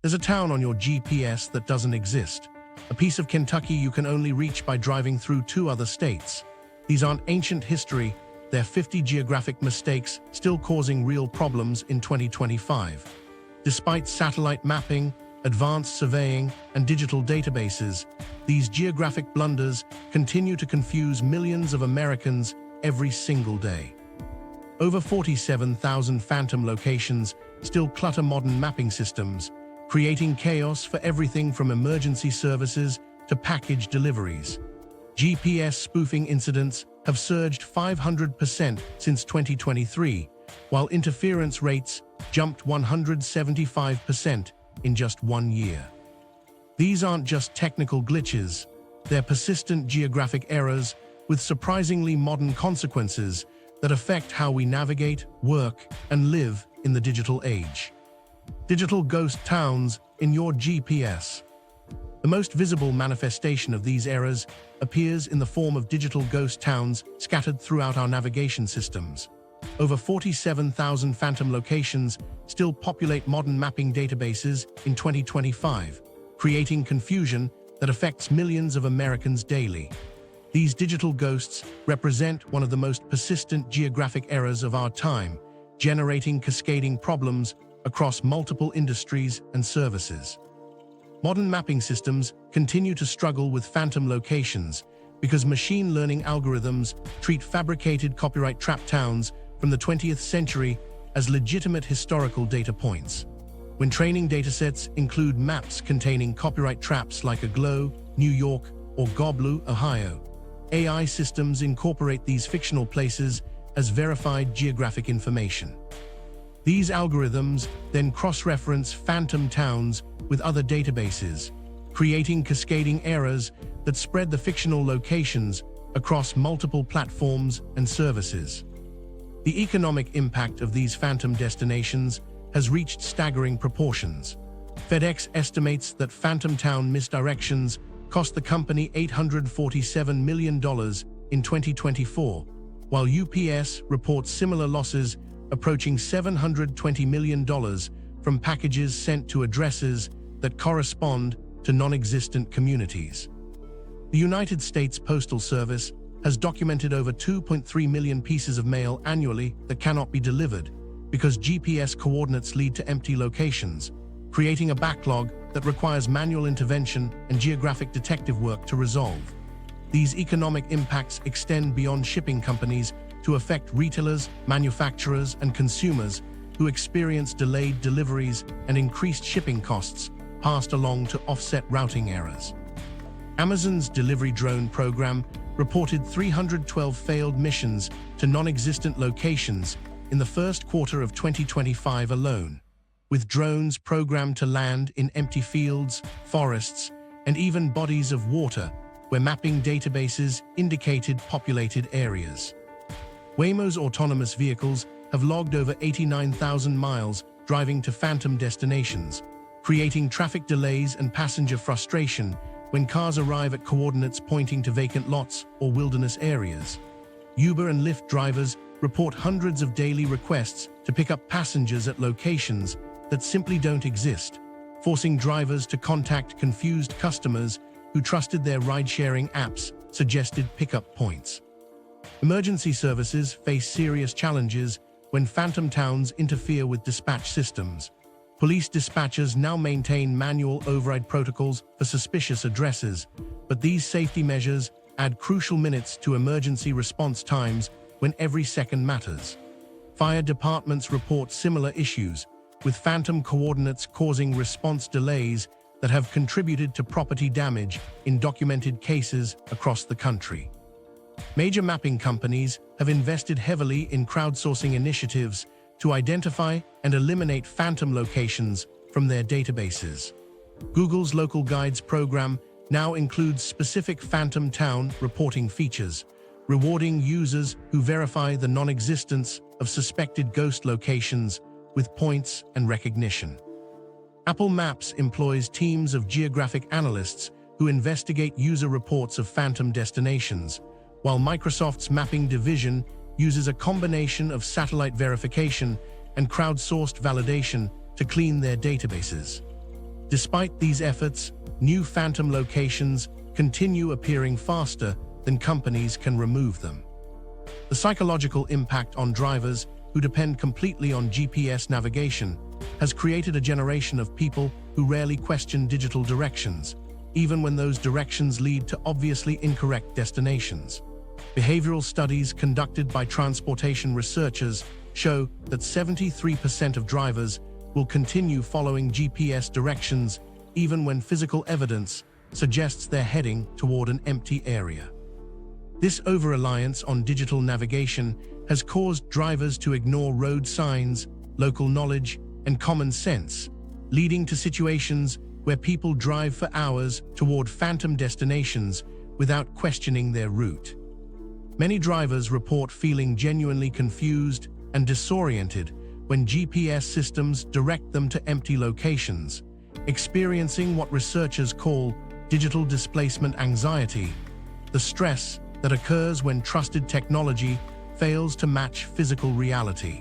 There's a town on your GPS that doesn't exist. A piece of Kentucky you can only reach by driving through 2 other states. These aren't ancient history, they're 50 geographic mistakes still causing real problems in 2025. Despite satellite mapping, advanced surveying, and digital databases, these geographic blunders continue to confuse millions of Americans every single day. Over 47,000 phantom locations still clutter modern mapping systems, creating chaos for everything from emergency services to package deliveries. GPS spoofing incidents have surged 500% since 2023, while interference rates jumped 175% in just 1 year. These aren't just technical glitches, they're persistent geographic errors with surprisingly modern consequences that affect how we navigate, work, and live in the digital age. Digital ghost towns in your GPS. The most visible manifestation of these errors appears in the form of digital ghost towns scattered throughout our navigation systems. Over 47,000 phantom locations still populate modern mapping databases in 2025, creating confusion that affects millions of Americans daily. These digital ghosts represent one of the most persistent geographic errors of our time, generating cascading problems across multiple industries and services. Modern mapping systems continue to struggle with phantom locations because machine learning algorithms treat fabricated copyright-trapped towns from the 20th century as legitimate historical data points. When training datasets include maps containing copyright traps like Aglow, New York, or Goblu, Ohio, AI systems incorporate these fictional places as verified geographic information. These algorithms then cross-reference phantom towns with other databases, creating cascading errors that spread the fictional locations across multiple platforms and services. The economic impact of these phantom destinations has reached staggering proportions. FedEx estimates that phantom town misdirections cost the company $847 million in 2024, while UPS reports similar losses approaching $720 million from packages sent to addresses that correspond to non-existent communities. The United States Postal Service has documented over 2.3 million pieces of mail annually that cannot be delivered because GPS coordinates lead to empty locations, creating a backlog that requires manual intervention and geographic detective work to resolve. These economic impacts extend beyond shipping companies to affect retailers, manufacturers, and consumers who experience delayed deliveries and increased shipping costs passed along to offset routing errors. Amazon's delivery drone program reported 312 failed missions to non-existent locations in the first quarter of 2025 alone, with drones programmed to land in empty fields, forests, and even bodies of water where mapping databases indicated populated areas. Waymo's autonomous vehicles have logged over 89,000 miles driving to phantom destinations, creating traffic delays and passenger frustration when cars arrive at coordinates pointing to vacant lots or wilderness areas. Uber and Lyft drivers report hundreds of daily requests to pick up passengers at locations that simply don't exist, forcing drivers to contact confused customers who trusted their ride-sharing apps' suggested pickup points. Emergency services face serious challenges when phantom towns interfere with dispatch systems. Police dispatchers now maintain manual override protocols for suspicious addresses, but these safety measures add crucial minutes to emergency response times when every second matters. Fire departments report similar issues, with phantom coordinates causing response delays that have contributed to property damage in documented cases across the country. Major mapping companies have invested heavily in crowdsourcing initiatives to identify and eliminate phantom locations from their databases. Google's Local Guides program now includes specific phantom town reporting features, rewarding users who verify the non-existence of suspected ghost locations with points and recognition. Apple Maps employs teams of geographic analysts who investigate user reports of phantom destinations, while Microsoft's mapping division uses a combination of satellite verification and crowdsourced validation to clean their databases. Despite these efforts, new phantom locations continue appearing faster than companies can remove them. The psychological impact on drivers who depend completely on GPS navigation has created a generation of people who rarely question digital directions, even when those directions lead to obviously incorrect destinations. Behavioral studies conducted by transportation researchers show that 73% of drivers will continue following GPS directions even when physical evidence suggests they're heading toward an empty area. This over-reliance on digital navigation has caused drivers to ignore road signs, local knowledge, and common sense, leading to situations where people drive for hours toward phantom destinations without questioning their route. Many drivers report feeling genuinely confused and disoriented when GPS systems direct them to empty locations, experiencing what researchers call digital displacement anxiety, the stress that occurs when trusted technology fails to match physical reality.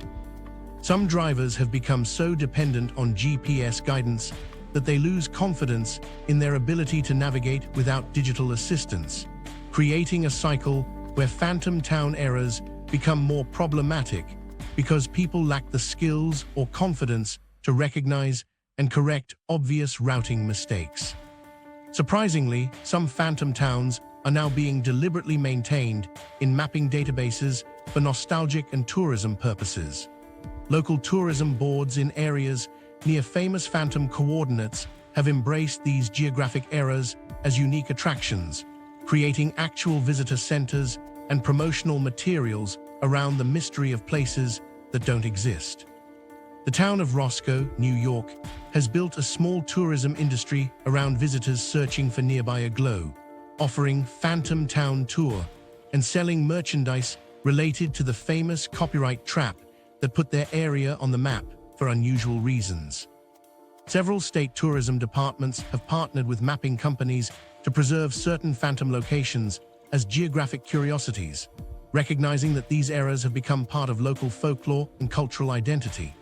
Some drivers have become so dependent on GPS guidance that they lose confidence in their ability to navigate without digital assistance, creating a cycle where phantom town errors become more problematic because people lack the skills or confidence to recognize and correct obvious routing mistakes. Surprisingly, some phantom towns are now being deliberately maintained in mapping databases for nostalgic and tourism purposes. Local tourism boards in areas near famous phantom coordinates have embraced these geographic errors as unique attractions, creating actual visitor centers and promotional materials around the mystery of places that don't exist. The town of Roscoe, New York, has built a small tourism industry around visitors searching for nearby a glow, offering Phantom Town Tour and selling merchandise related to the famous copyright trap that put their area on the map for unusual reasons. Several state tourism departments have partnered with mapping companies to preserve certain phantom locations as geographic curiosities, recognizing that these errors have become part of local folklore and cultural identity.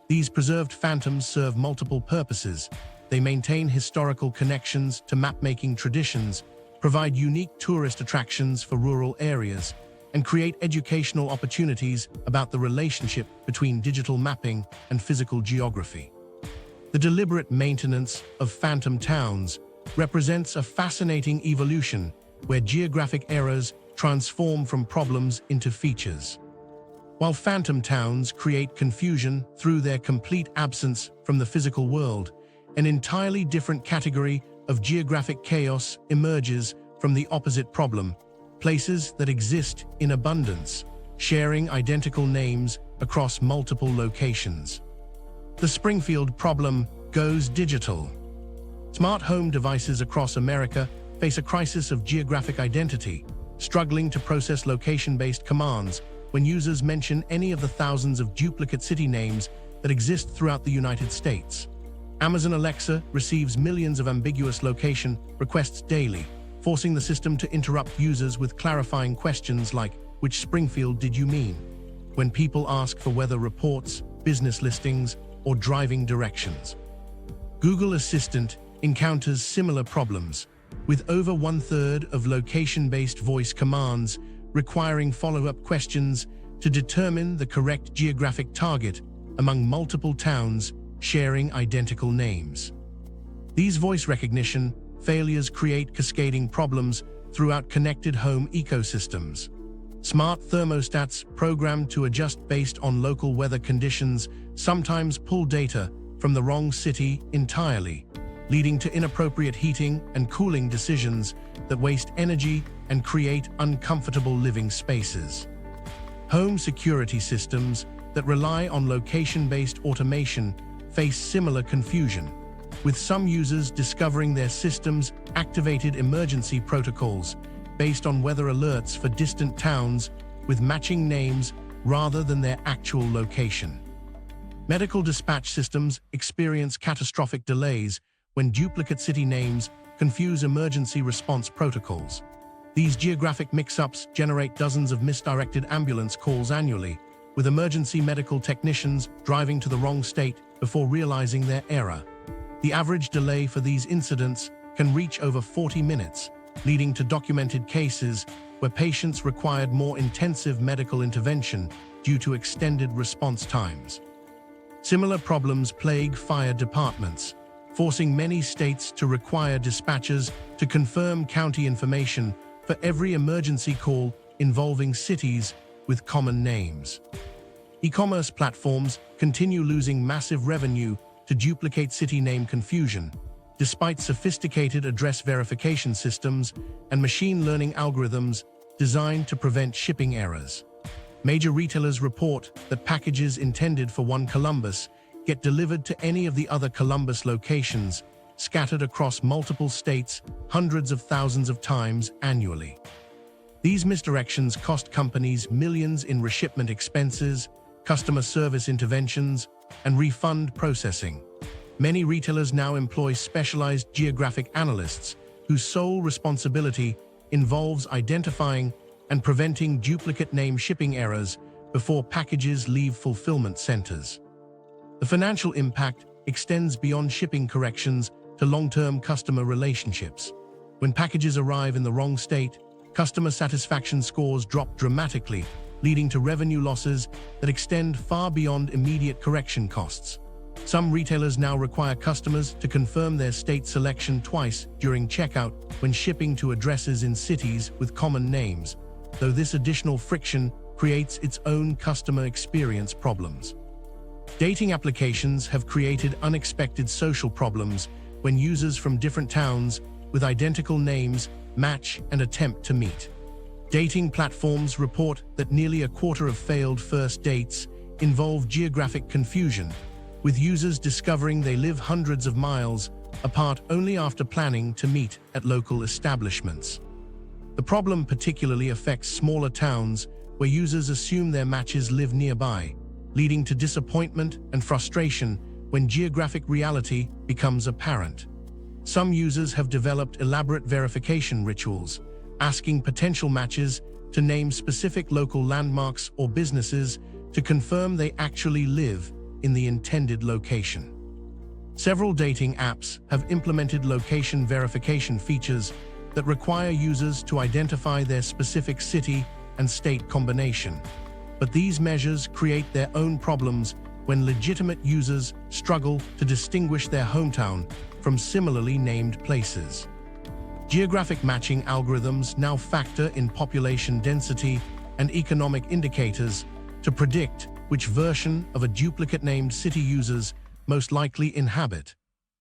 These preserved phantoms serve multiple purposes. They maintain historical connections to map-making traditions, provide unique tourist attractions for rural areas, and create educational opportunities about the relationship between digital mapping and physical geography. The deliberate maintenance of phantom towns represents a fascinating evolution where geographic errors transform from problems into features. While phantom towns create confusion through their complete absence from the physical world, an entirely different category of geographic chaos emerges from the opposite problem: places that exist in abundance, sharing identical names across multiple locations. The Springfield problem goes digital. Smart home devices across America face a crisis of geographic identity, struggling to process location-based commands when users mention any of the thousands of duplicate city names that exist throughout the United States. Amazon Alexa receives millions of ambiguous location requests daily, forcing the system to interrupt users with clarifying questions like, "Which Springfield did you mean?" when people ask for weather reports, business listings, or driving directions. Google Assistant encounters similar problems, with over one-third of location-based voice commands requiring follow-up questions to determine the correct geographic target among multiple towns sharing identical names. These voice recognition failures create cascading problems throughout connected home ecosystems. Smart thermostats programmed to adjust based on local weather conditions sometimes pull data from the wrong city entirely, leading to inappropriate heating and cooling decisions that waste energy and create uncomfortable living spaces. Home security systems that rely on location-based automation face similar confusion, with some users discovering their systems activated emergency protocols based on weather alerts for distant towns with matching names rather than their actual location. Medical dispatch systems experience catastrophic delays when duplicate city names confuse emergency response protocols. These geographic mix-ups generate dozens of misdirected ambulance calls annually, with emergency medical technicians driving to the wrong state before realizing their error. The average delay for these incidents can reach over 40 minutes, leading to documented cases where patients required more intensive medical intervention due to extended response times. Similar problems plague fire departments, forcing many states to require dispatchers to confirm county information for every emergency call involving cities with common names. E-commerce platforms continue losing massive revenue to duplicate city name confusion, despite sophisticated address verification systems and machine learning algorithms designed to prevent shipping errors. Major retailers report that packages intended for one Columbus get delivered to any of the other Columbus locations, scattered across multiple states hundreds of thousands of times annually. These misdirections cost companies millions in reshipment expenses, customer service interventions, and refund processing. Many retailers now employ specialized geographic analysts whose sole responsibility involves identifying and preventing duplicate name shipping errors before packages leave fulfillment centers. The financial impact extends beyond shipping corrections to long-term customer relationships. When packages arrive in the wrong state, customer satisfaction scores drop dramatically, leading to revenue losses that extend far beyond immediate correction costs. Some retailers now require customers to confirm their state selection twice during checkout when shipping to addresses in cities with common names, though this additional friction creates its own customer experience problems. Dating applications have created unexpected social problems when users from different towns with identical names match and attempt to meet. Dating platforms report that nearly a quarter of failed first dates involve geographic confusion, with users discovering they live hundreds of miles apart only after planning to meet at local establishments. The problem particularly affects smaller towns where users assume their matches live nearby, leading to disappointment and frustration when geographic reality becomes apparent. Some users have developed elaborate verification rituals, asking potential matches to name specific local landmarks or businesses to confirm they actually live in the intended location. Several dating apps have implemented location verification features that require users to identify their specific city and state combination. But these measures create their own problems when legitimate users struggle to distinguish their hometown from similarly named places. Geographic matching algorithms now factor in population density and economic indicators to predict which version of a duplicate-named city users most likely inhabit,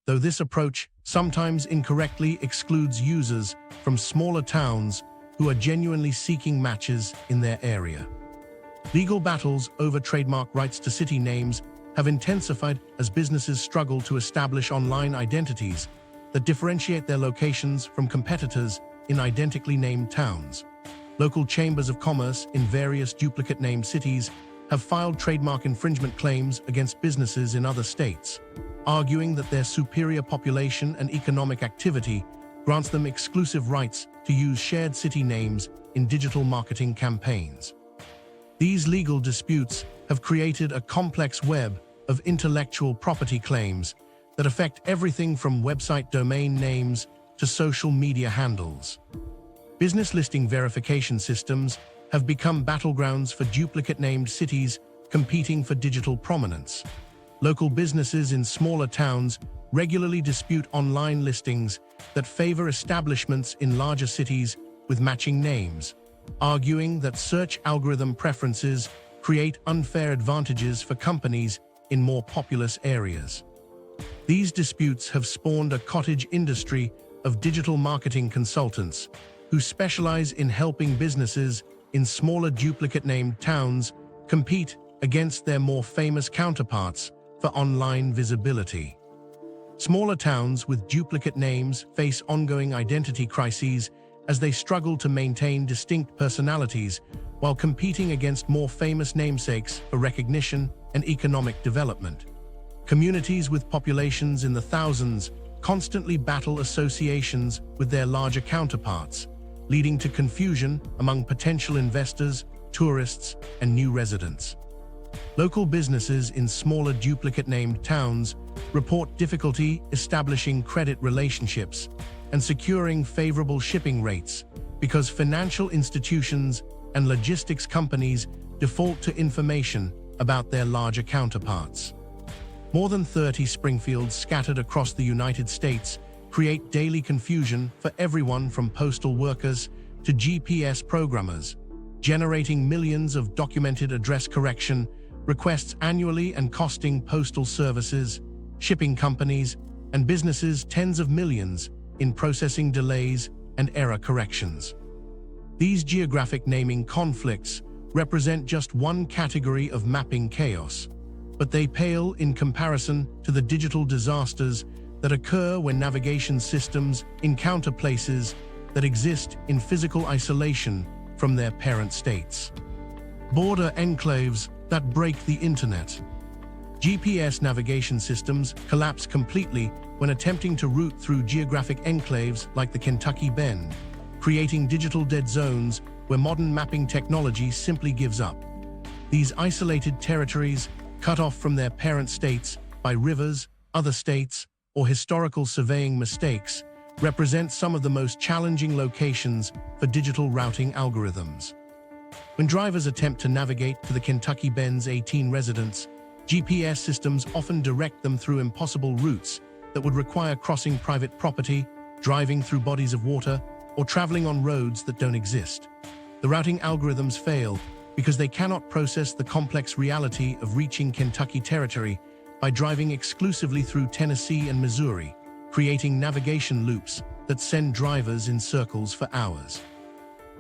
though this approach sometimes incorrectly excludes users from smaller towns who are genuinely seeking matches in their area. Legal battles over trademark rights to city names have intensified as businesses struggle to establish online identities that differentiate their locations from competitors in identically named towns. Local chambers of commerce in various duplicate-named cities have filed trademark infringement claims against businesses in other states, arguing that their superior population and economic activity grants them exclusive rights to use shared city names in digital marketing campaigns. These legal disputes have created a complex web of intellectual property claims that affect everything from website domain names to social media handles. Business listing verification systems have become battlegrounds for duplicate-named cities competing for digital prominence. Local businesses in smaller towns regularly dispute online listings that favor establishments in larger cities with matching names, arguing that search algorithm preferences create unfair advantages for companies in more populous areas. These disputes have spawned a cottage industry of digital marketing consultants who specialize in helping businesses in smaller duplicate-named towns compete against their more famous counterparts for online visibility. Smaller towns with duplicate names face ongoing identity crises as they struggle to maintain distinct personalities while competing against more famous namesakes for recognition and economic development. Communities with populations in the thousands constantly battle associations with their larger counterparts, leading to confusion among potential investors, tourists, and new residents. Local businesses in smaller duplicate-named towns report difficulty establishing credit relationships and securing favorable shipping rates because financial institutions and logistics companies default to information about their larger counterparts. More than 30 Springfields scattered across the United States create daily confusion for everyone from postal workers to GPS programmers, generating millions of documented address correction requests annually and costing postal services, shipping companies, and businesses tens of millions in processing delays and error corrections. These geographic naming conflicts represent just one category of mapping chaos, but they pale in comparison to the digital disasters that occur when navigation systems encounter places that exist in physical isolation from their parent states. Border enclaves that break the internet. GPS navigation systems collapse completely when attempting to route through geographic enclaves like the Kentucky Bend, creating digital dead zones where modern mapping technology simply gives up. These isolated territories, cut off from their parent states by rivers, other states, or historical surveying mistakes, represent some of the most challenging locations for digital routing algorithms. When drivers attempt to navigate to the Kentucky Bend's 18 residents, GPS systems often direct them through impossible routes that would require crossing private property, driving through bodies of water, or traveling on roads that don't exist. The routing algorithms fail because they cannot process the complex reality of reaching Kentucky territory by driving exclusively through Tennessee and Missouri, creating navigation loops that send drivers in circles for hours.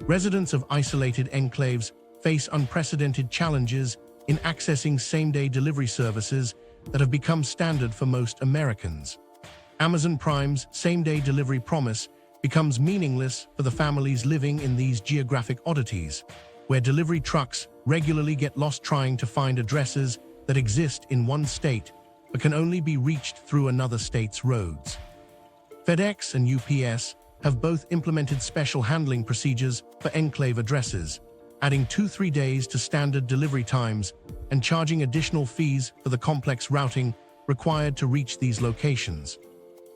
Residents of isolated enclaves face unprecedented challenges in accessing same-day delivery services that have become standard for most Americans. Amazon Prime's same-day delivery promise becomes meaningless for the families living in these geographic oddities, where delivery trucks regularly get lost trying to find addresses that exist in one state but can only be reached through another state's roads. FedEx and UPS have both implemented special handling procedures for enclave addresses, adding 2-3 days to standard delivery times and charging additional fees for the complex routing required to reach these locations.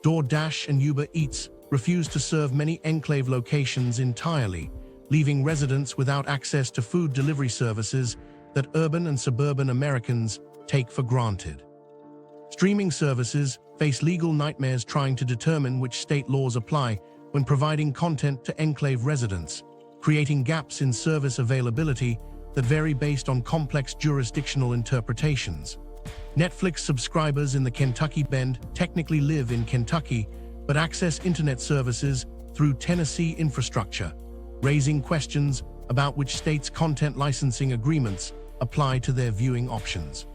DoorDash and Uber Eats refuse to serve many enclave locations entirely, leaving residents without access to food delivery services that urban and suburban Americans take for granted. Streaming services face legal nightmares trying to determine which state laws apply when providing content to enclave residents, creating gaps in service availability that vary based on complex jurisdictional interpretations. Netflix subscribers in the Kentucky Bend technically live in Kentucky, but access internet services through Tennessee infrastructure, raising questions about which states' content licensing agreements apply to their viewing options.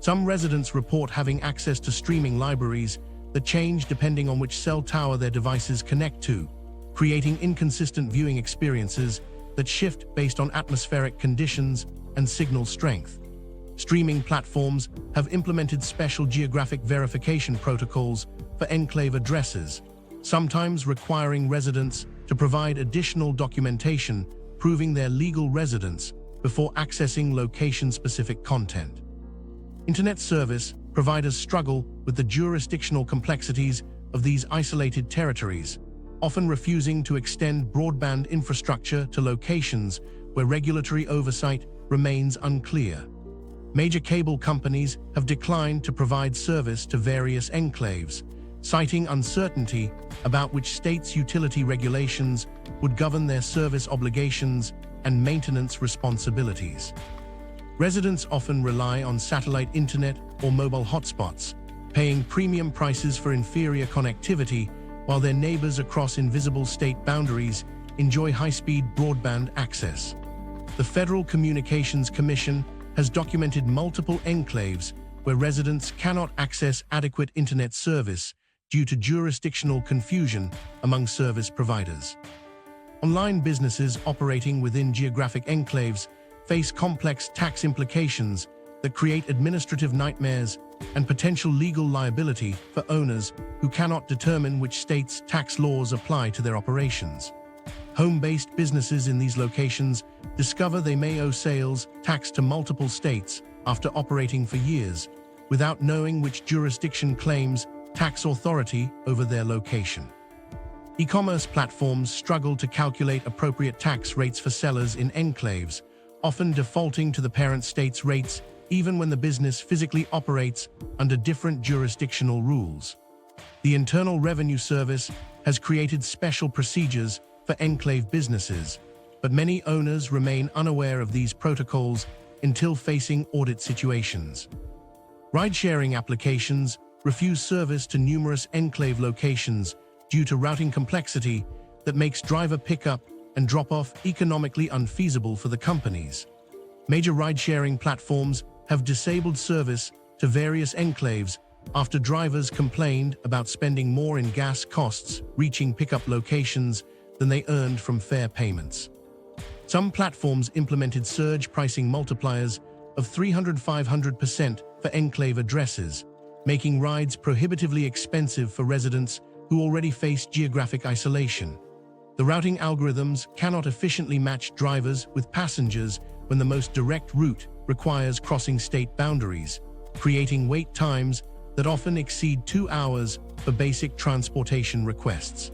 Some residents report having access to streaming libraries that change depending on which cell tower their devices connect to, creating inconsistent viewing experiences that shift based on atmospheric conditions and signal strength. Streaming platforms have implemented special geographic verification protocols for enclave addresses, sometimes requiring residents to provide additional documentation proving their legal residence before accessing location-specific content. Internet service providers struggle with the jurisdictional complexities of these isolated territories, often refusing to extend broadband infrastructure to locations where regulatory oversight remains unclear. Major cable companies have declined to provide service to various enclaves, citing uncertainty about which states' utility regulations would govern their service obligations and maintenance responsibilities. Residents often rely on satellite internet or mobile hotspots, paying premium prices for inferior connectivity, while their neighbors across invisible state boundaries enjoy high-speed broadband access. The Federal Communications Commission has documented multiple enclaves where residents cannot access adequate internet service due to jurisdictional confusion among service providers. Online businesses operating within geographic enclaves face complex tax implications that create administrative nightmares and potential legal liability for owners who cannot determine which state's tax laws apply to their operations. Home-based businesses in these locations discover they may owe sales tax to multiple states after operating for years, without knowing which jurisdiction claims tax authority over their location. E-commerce platforms struggle to calculate appropriate tax rates for sellers in enclaves, often defaulting to the parent state's rates even when the business physically operates under different jurisdictional rules. The Internal Revenue Service has created special procedures for enclave businesses, but many owners remain unaware of these protocols until facing audit situations. Ride-sharing applications refuse service to numerous enclave locations due to routing complexity that makes driver pickup and drop-off economically unfeasible for the companies. Major ride-sharing platforms have disabled service to various enclaves after drivers complained about spending more in gas costs reaching pickup locations than they earned from fare payments. Some platforms implemented surge pricing multipliers of 300–500% for enclave addresses, making rides prohibitively expensive for residents who already face geographic isolation. The routing algorithms cannot efficiently match drivers with passengers when the most direct route requires crossing state boundaries, creating wait times that often exceed 2 hours for basic transportation requests.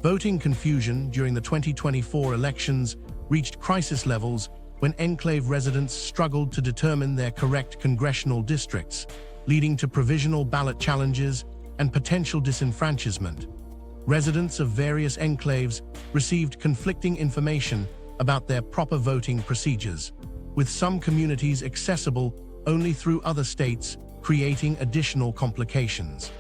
Voting confusion during the 2024 elections reached crisis levels when enclave residents struggled to determine their correct congressional districts, leading to provisional ballot challenges and potential disenfranchisement. Residents of various enclaves received conflicting information about their proper voting procedures, with some communities accessible only through other states, creating additional complications.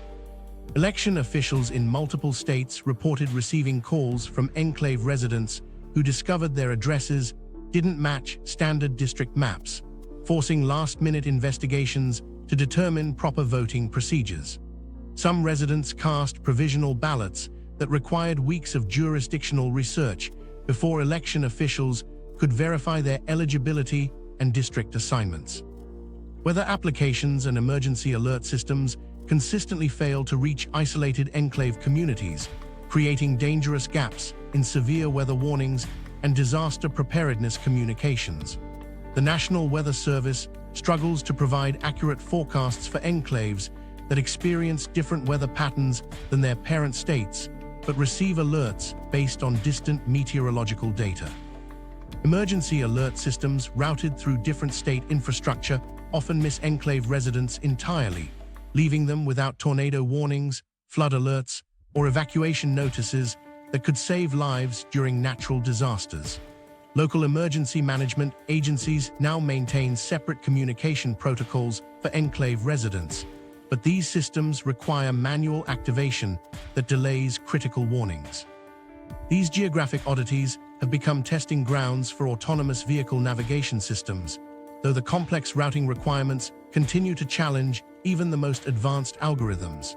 Election officials in multiple states reported receiving calls from enclave residents who discovered their addresses didn't match standard district maps, forcing last-minute investigations to determine proper voting procedures. Some residents cast provisional ballots that required weeks of jurisdictional research before election officials could verify their eligibility and district assignments. Weather applications and emergency alert systems consistently fail to reach isolated enclave communities, creating dangerous gaps in severe weather warnings and disaster preparedness communications. The National Weather Service struggles to provide accurate forecasts for enclaves that experience different weather patterns than their parent states, but receive alerts based on distant meteorological data. Emergency alert systems routed through different state infrastructure often miss enclave residents entirely, leaving them without tornado warnings, flood alerts, or evacuation notices that could save lives during natural disasters. Local emergency management agencies now maintain separate communication protocols for enclave residents, but these systems require manual activation that delays critical warnings. These geographic oddities have become testing grounds for autonomous vehicle navigation systems, though the complex routing requirements continue to challenge even the most advanced algorithms.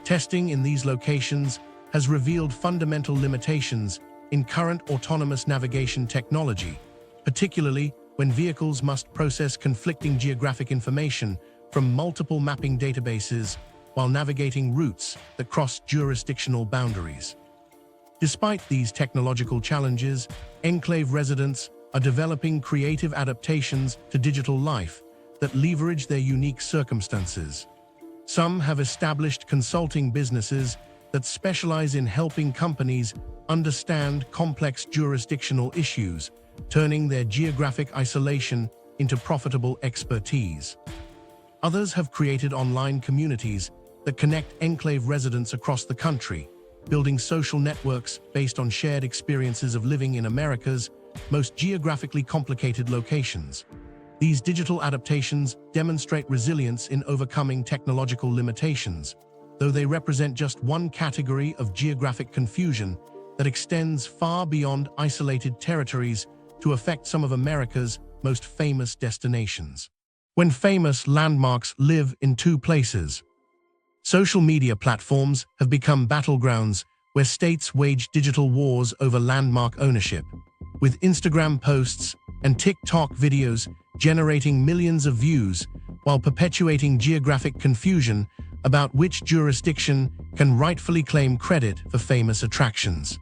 Testing in these locations has revealed fundamental limitations in current autonomous navigation technology, particularly when vehicles must process conflicting geographic information from multiple mapping databases while navigating routes that cross jurisdictional boundaries. Despite these technological challenges, enclave residents are developing creative adaptations to digital life that leverage their unique circumstances. Some have established consulting businesses that specialize in helping companies understand complex jurisdictional issues, turning their geographic isolation into profitable expertise. Others have created online communities that connect enclave residents across the country, building social networks based on shared experiences of living in America's most geographically complicated locations. These digital adaptations demonstrate resilience in overcoming technological limitations, though they represent just one category of geographic confusion that extends far beyond isolated territories to affect some of America's most famous destinations. When famous landmarks live in two places. Social media platforms have become battlegrounds where states wage digital wars over landmark ownership, with Instagram posts and TikTok videos generating millions of views while perpetuating geographic confusion about which jurisdiction can rightfully claim credit for famous attractions.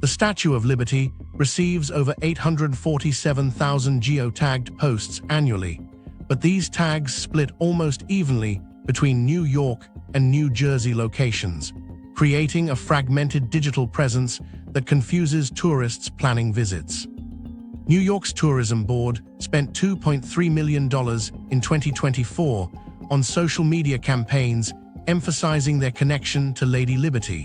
The Statue of Liberty receives over 847,000 geotagged posts annually, but these tags split almost evenly between New York and New Jersey locations, creating a fragmented digital presence that confuses tourists planning visits. New York's Tourism Board spent $2.3 million in 2024 on social media campaigns emphasizing their connection to Lady Liberty,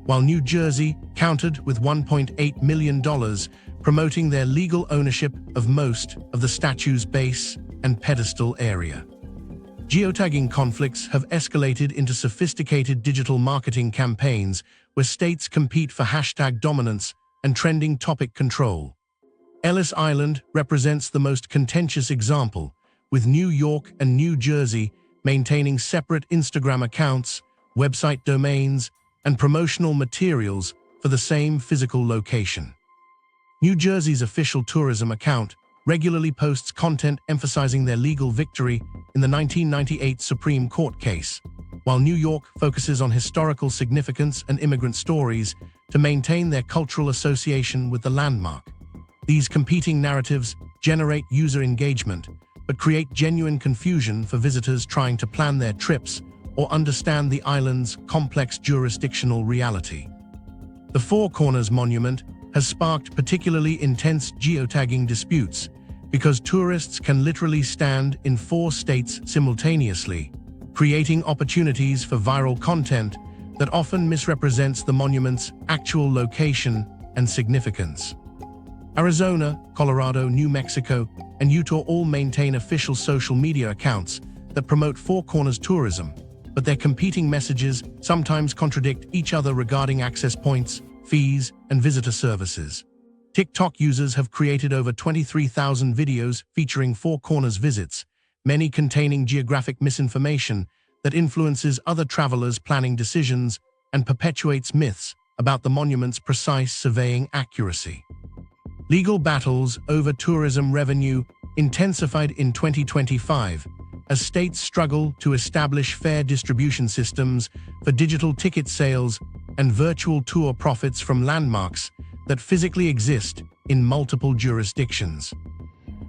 while New Jersey countered with $1.8 million promoting their legal ownership of most of the statue's base and pedestal area. Geotagging conflicts have escalated into sophisticated digital marketing campaigns where states compete for hashtag dominance and trending topic control. Ellis Island represents the most contentious example, with New York and New Jersey maintaining separate Instagram accounts, website domains, and promotional materials for the same physical location. New Jersey's official tourism account regularly posts content emphasizing their legal victory in the 1998 Supreme Court case, while New York focuses on historical significance and immigrant stories to maintain their cultural association with the landmark. These competing narratives generate user engagement, but create genuine confusion for visitors trying to plan their trips or understand the island's complex jurisdictional reality. The Four Corners Monument has sparked particularly intense geotagging disputes because tourists can literally stand in 4 states simultaneously, creating opportunities for viral content that often misrepresents the monument's actual location and significance. Arizona, Colorado, New Mexico, and Utah all maintain official social media accounts that promote Four Corners tourism, but their competing messages sometimes contradict each other regarding access points, fees, and visitor services. TikTok users have created over 23,000 videos featuring Four Corners visits, many containing geographic misinformation that influences other travelers' planning decisions and perpetuates myths about the monument's precise surveying accuracy. Legal battles over tourism revenue intensified in 2025 as states struggle to establish fair distribution systems for digital ticket sales and virtual tour profits from landmarks that physically exist in multiple jurisdictions.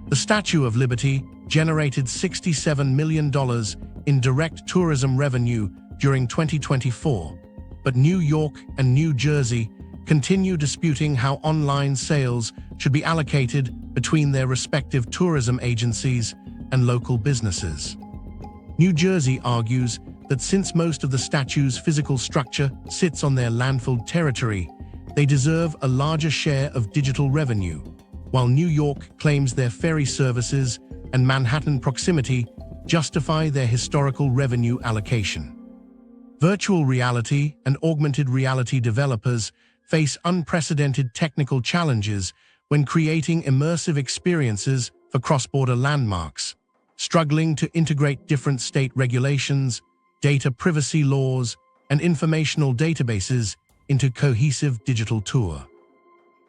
The Statue of Liberty generated $67 million in direct tourism revenue during 2024, but New York and New Jersey continue disputing how online sales should be allocated between their respective tourism agencies and local businesses. New Jersey argues that since most of the statue's physical structure sits on their landfilled territory, they deserve a larger share of digital revenue, while New York claims their ferry services and Manhattan proximity justify their historical revenue allocation. Virtual reality and augmented reality developers face unprecedented technical challenges when creating immersive experiences for cross-border landmarks, struggling to integrate different state regulations, data privacy laws, and informational databases into cohesive digital tour.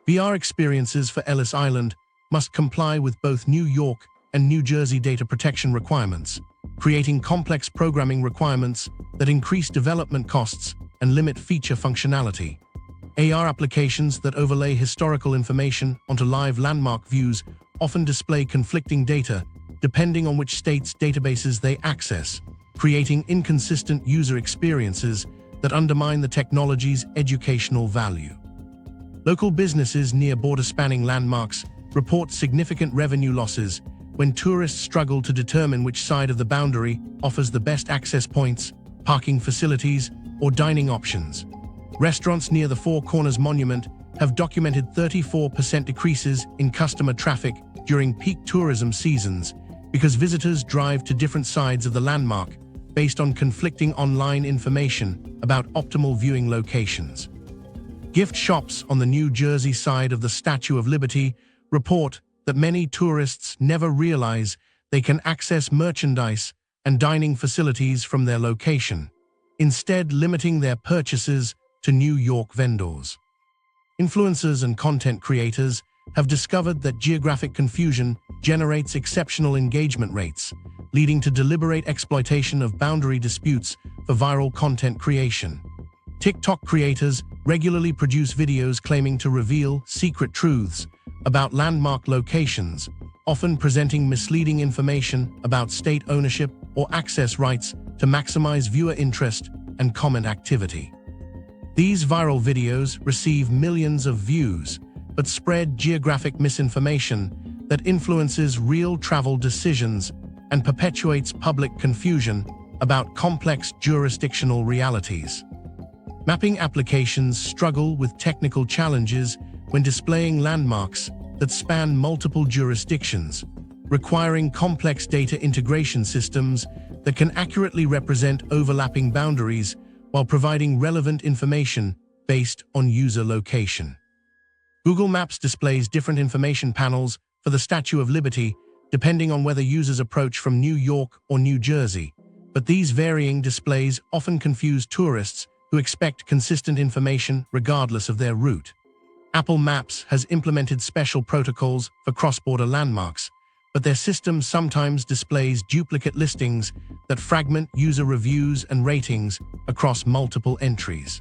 VR experiences for Ellis Island must comply with both New York and New Jersey data protection requirements, creating complex programming requirements that increase development costs and limit feature functionality. AR applications that overlay historical information onto live landmark views often display conflicting data depending on which state's databases they access, creating inconsistent user experiences that undermine the technology's educational value. Local businesses near border-spanning landmarks report significant revenue losses when tourists struggle to determine which side of the boundary offers the best access points, parking facilities, or dining options. Restaurants near the Four Corners Monument have documented 34% decreases in customer traffic during peak tourism seasons because visitors drive to different sides of the landmark based on conflicting online information about optimal viewing locations. Gift shops on the New Jersey side of the Statue of Liberty report that many tourists never realize they can access merchandise and dining facilities from their location, instead limiting their purchases to New York vendors. Influencers and content creators have discovered that geographic confusion generates exceptional engagement rates, leading to deliberate exploitation of boundary disputes for viral content creation. TikTok creators regularly produce videos claiming to reveal secret truths about landmark locations, often presenting misleading information about state ownership or access rights to maximize viewer interest and comment activity. These viral videos receive millions of views, but spread geographic misinformation that influences real travel decisions and perpetuates public confusion about complex jurisdictional realities. Mapping applications struggle with technical challenges when displaying landmarks that span multiple jurisdictions, requiring complex data integration systems that can accurately represent overlapping boundaries while providing relevant information based on user location. Google Maps displays different information panels for the Statue of Liberty depending on whether users approach from New York or New Jersey, but these varying displays often confuse tourists who expect consistent information regardless of their route. Apple Maps has implemented special protocols for cross-border landmarks, but their system sometimes displays duplicate listings that fragment user reviews and ratings across multiple entries.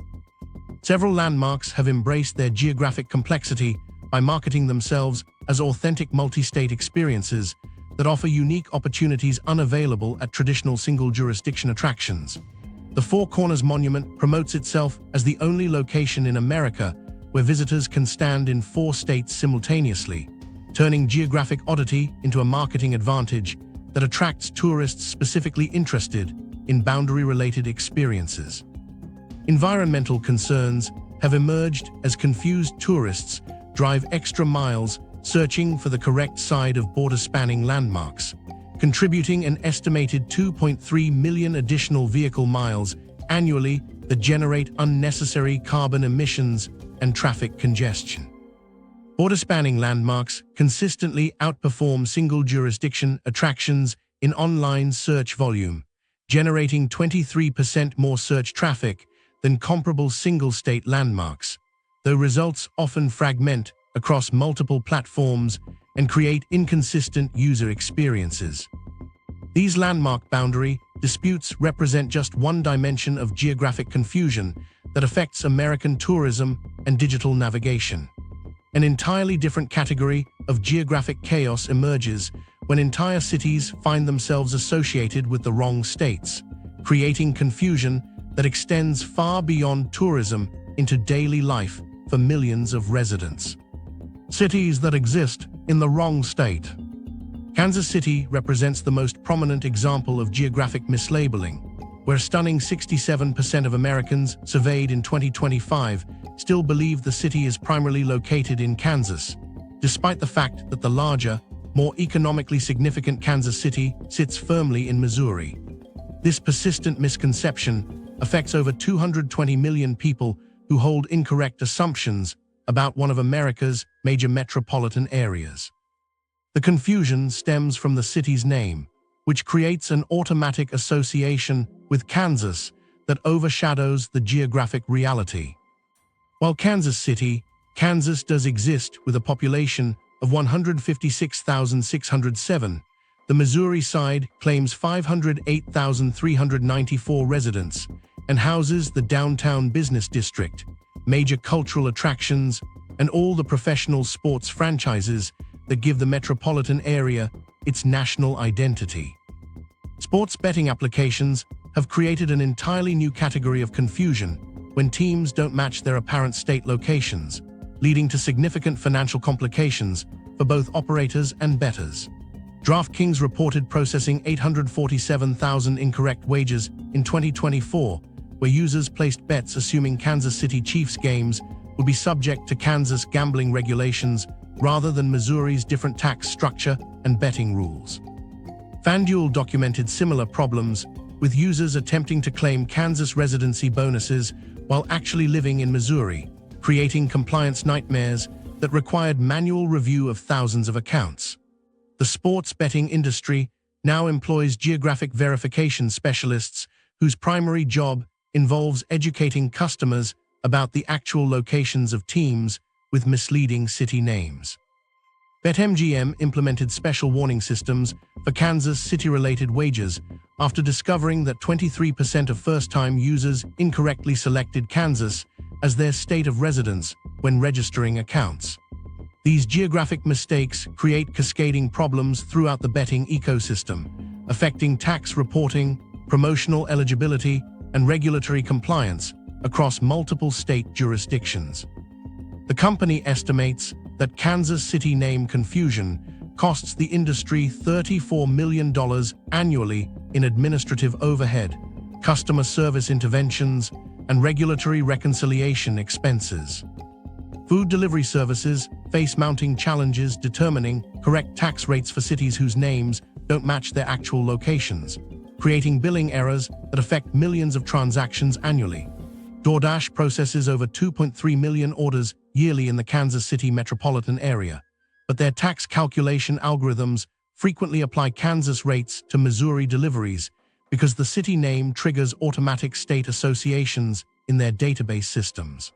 Several landmarks have embraced their geographic complexity by marketing themselves as authentic multi-state experiences that offer unique opportunities unavailable at traditional single-jurisdiction attractions. The Four Corners Monument promotes itself as the only location in America where visitors can stand in 4 states simultaneously, turning geographic oddity into a marketing advantage that attracts tourists specifically interested in boundary-related experiences. Environmental concerns have emerged as confused tourists drive extra miles searching for the correct side of border-spanning landmarks, contributing an estimated 2.3 million additional vehicle miles annually that generate unnecessary carbon emissions and traffic congestion. Border-spanning landmarks consistently outperform single-jurisdiction attractions in online search volume, generating 23% more search traffic than comparable single-state landmarks, though results often fragment across multiple platforms and create inconsistent user experiences. These landmark boundary disputes represent just one dimension of geographic confusion that affects American tourism and digital navigation. An entirely different category of geographic chaos emerges when entire cities find themselves associated with the wrong states, creating confusion that extends far beyond tourism into daily life for millions of residents. Cities that exist in the wrong state. Kansas City represents the most prominent example of geographic mislabeling, where a stunning 67% of Americans surveyed in 2025 still believe the city is primarily located in Kansas, despite the fact that the larger, more economically significant Kansas City sits firmly in Missouri. This persistent misconception affects over 220 million people who hold incorrect assumptions about one of America's major metropolitan areas. The confusion stems from the city's name, which creates an automatic association with Kansas that overshadows the geographic reality. While Kansas City, Kansas does exist with a population of 156,607, the Missouri side claims 508,394 residents and houses the downtown business district, major cultural attractions, and all the professional sports franchises that give the metropolitan area its national identity. Sports betting applications have created an entirely new category of confusion when teams don't match their apparent state locations, leading to significant financial complications for both operators and bettors. DraftKings reported processing 847,000 incorrect wagers in 2024, where users placed bets assuming Kansas City Chiefs games would be subject to Kansas gambling regulations rather than Missouri's different tax structure and betting rules. FanDuel documented similar problems, with users attempting to claim Kansas residency bonuses while actually living in Missouri, creating compliance nightmares that required manual review of thousands of accounts. The sports betting industry now employs geographic verification specialists whose primary job involves educating customers about the actual locations of teams with misleading city names. BetMGM implemented special warning systems for Kansas City-related wagers after discovering that 23% of first-time users incorrectly selected Kansas as their state of residence when registering accounts. These geographic mistakes create cascading problems throughout the betting ecosystem, affecting tax reporting, promotional eligibility, and regulatory compliance across multiple state jurisdictions. The company estimates that Kansas City name confusion costs the industry $34 million annually in administrative overhead, customer service interventions, and regulatory reconciliation expenses. Food delivery services face mounting challenges determining correct tax rates for cities whose names don't match their actual locations, creating billing errors that affect millions of transactions annually. DoorDash processes over 2.3 million orders yearly in the Kansas City metropolitan area, but their tax calculation algorithms frequently apply Kansas rates to Missouri deliveries because the city name triggers automatic state associations in their database systems.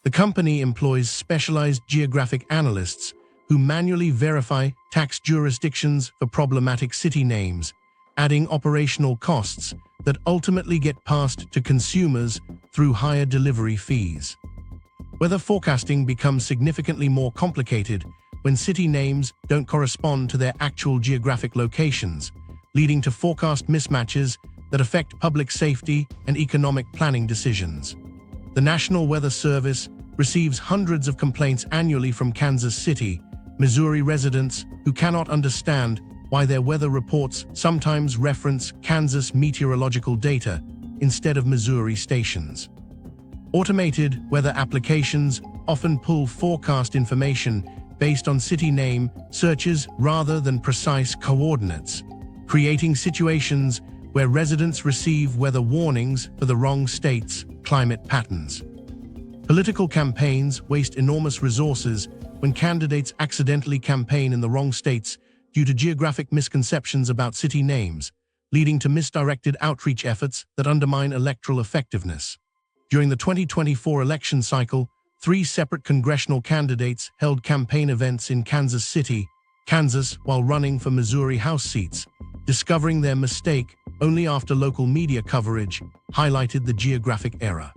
The company employs specialized geographic analysts who manually verify tax jurisdictions for problematic city names, adding operational costs that ultimately get passed to consumers through higher delivery fees. Weather forecasting becomes significantly more complicated when city names don't correspond to their actual geographic locations, leading to forecast mismatches that affect public safety and economic planning decisions. The National Weather Service receives hundreds of complaints annually from Kansas City, Missouri residents who cannot understand why their weather reports sometimes reference Kansas meteorological data instead of Missouri stations. Automated weather applications often pull forecast information based on city name searches rather than precise coordinates, creating situations where residents receive weather warnings for the wrong state's climate patterns. Political campaigns waste enormous resources when candidates accidentally campaign in the wrong states due to geographic misconceptions about city names, leading to misdirected outreach efforts that undermine electoral effectiveness. During the 2024 election cycle, 3 separate congressional candidates held campaign events in Kansas City, Kansas, while running for Missouri House seats, discovering their mistake only after local media coverage highlighted the geographic error.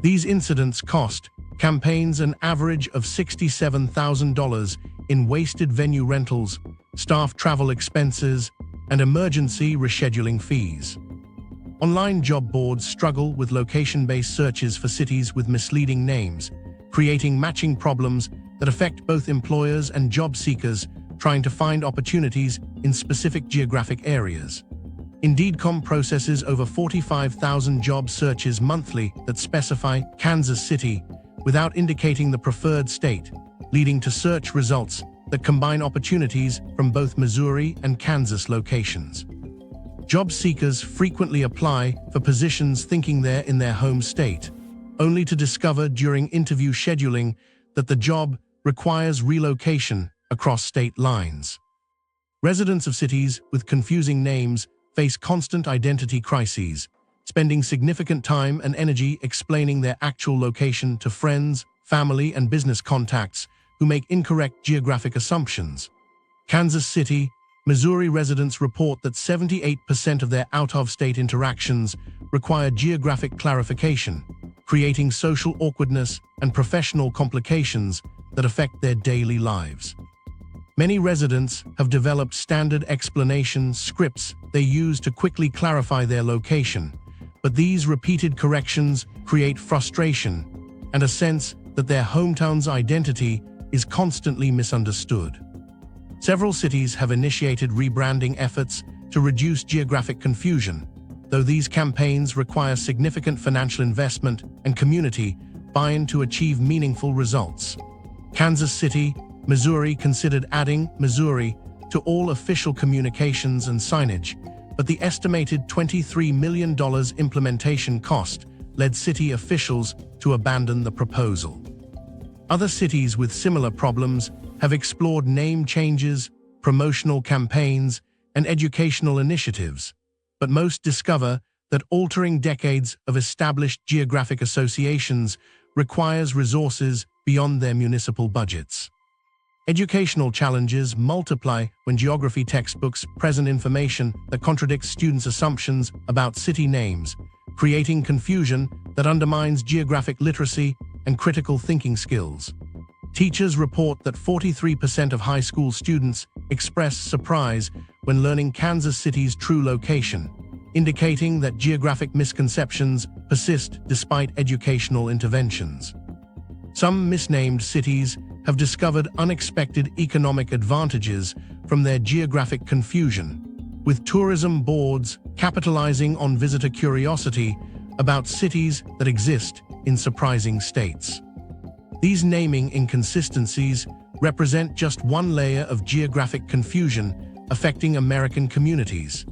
These incidents cost campaigns an average of $67,000 in wasted venue rentals, staff travel expenses, and emergency rescheduling fees. Online job boards struggle with location-based searches for cities with misleading names, creating matching problems that affect both employers and job seekers trying to find opportunities in specific geographic areas. Indeed.com processes over 45,000 job searches monthly that specify Kansas City without indicating the preferred state, leading to search results that combine opportunities from both Missouri and Kansas locations. Job seekers frequently apply for positions thinking they're in their home state, only to discover during interview scheduling that the job requires relocation across state lines. Residents of cities with confusing names face constant identity crises, spending significant time and energy explaining their actual location to friends, family, and business contacts who make incorrect geographic assumptions. Kansas City, Missouri residents report that 78% of their out-of-state interactions require geographic clarification, creating social awkwardness and professional complications that affect their daily lives. Many residents have developed standard explanation scripts they use to quickly clarify their location, but these repeated corrections create frustration and a sense that their hometown's identity is constantly misunderstood. Several cities have initiated rebranding efforts to reduce geographic confusion, though these campaigns require significant financial investment and community buy-in to achieve meaningful results. Kansas City, Missouri considered adding Missouri to all official communications and signage, but the estimated $23 million implementation cost led city officials to abandon the proposal. Other cities with similar problems have explored name changes, promotional campaigns, and educational initiatives, but most discover that altering decades of established geographic associations requires resources beyond their municipal budgets. Educational challenges multiply when geography textbooks present information that contradicts students' assumptions about city names, creating confusion that undermines geographic literacy and critical thinking skills. Teachers report that 43% of high school students express surprise when learning Kansas City's true location, indicating that geographic misconceptions persist despite educational interventions. Some misnamed cities have discovered unexpected economic advantages from their geographic confusion, with tourism boards capitalizing on visitor curiosity about cities that exist in surprising states. These naming inconsistencies represent just one layer of geographic confusion affecting American communities.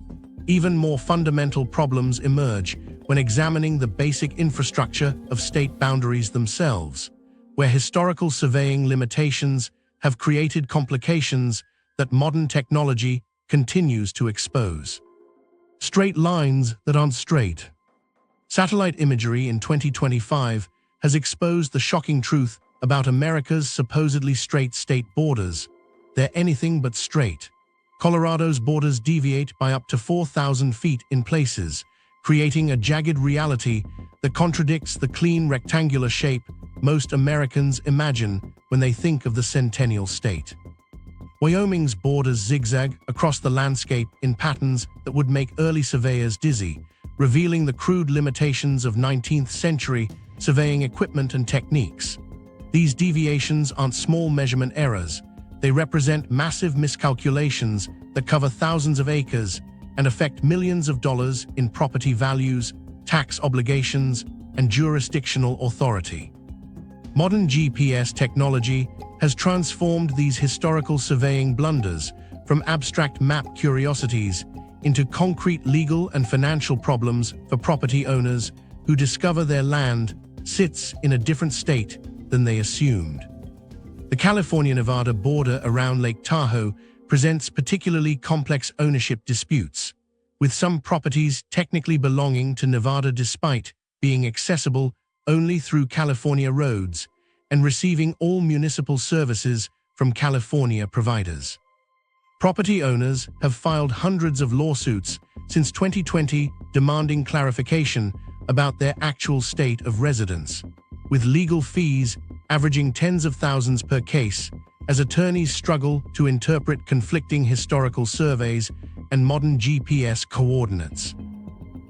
Even more fundamental problems emerge when examining the basic infrastructure of state boundaries themselves, where historical surveying limitations have created complications that modern technology continues to expose. Straight lines that aren't straight. Satellite imagery in 2025 has exposed the shocking truth about America's supposedly straight state borders. They're anything but straight. Colorado's borders deviate by up to 4,000 feet in places, creating a jagged reality that contradicts the clean rectangular shape most Americans imagine when they think of the centennial state. Wyoming's borders zigzag across the landscape in patterns that would make early surveyors dizzy, revealing the crude limitations of 19th century surveying equipment and techniques. These deviations aren't small measurement errors. They represent massive miscalculations that cover thousands of acres and affect millions of dollars in property values, tax obligations, and jurisdictional authority. Modern GPS technology has transformed these historical surveying blunders from abstract map curiosities into concrete legal and financial problems for property owners who discover their land sits in a different state than they assumed. The California-Nevada border around Lake Tahoe presents particularly complex ownership disputes, with some properties technically belonging to Nevada despite being accessible only through California roads and receiving all municipal services from California providers. Property owners have filed hundreds of lawsuits since 2020 demanding clarification about their actual state of residence, with legal fees averaging tens of thousands per case as attorneys struggle to interpret conflicting historical surveys and modern GPS coordinates.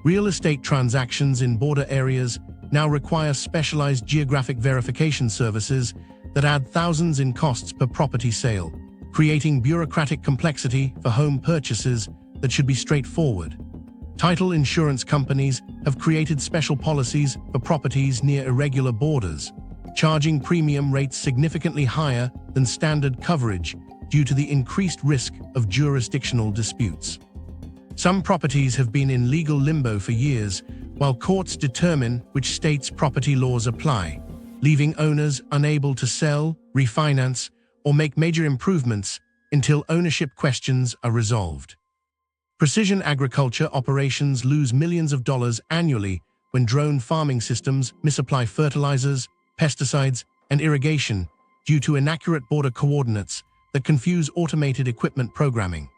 Real estate transactions in border areas now require specialized geographic verification services that add thousands in costs per property sale, creating bureaucratic complexity for home purchases that should be straightforward. Title insurance companies have created special policies for properties near irregular borders, charging premium rates significantly higher than standard coverage due to the increased risk of jurisdictional disputes. Some properties have been in legal limbo for years, while courts determine which states' property laws apply, leaving owners unable to sell, refinance, or make major improvements until ownership questions are resolved. Precision agriculture operations lose millions of dollars annually when drone farming systems misapply fertilizers, pesticides, and irrigation due to inaccurate border coordinates that confuse automated equipment programming.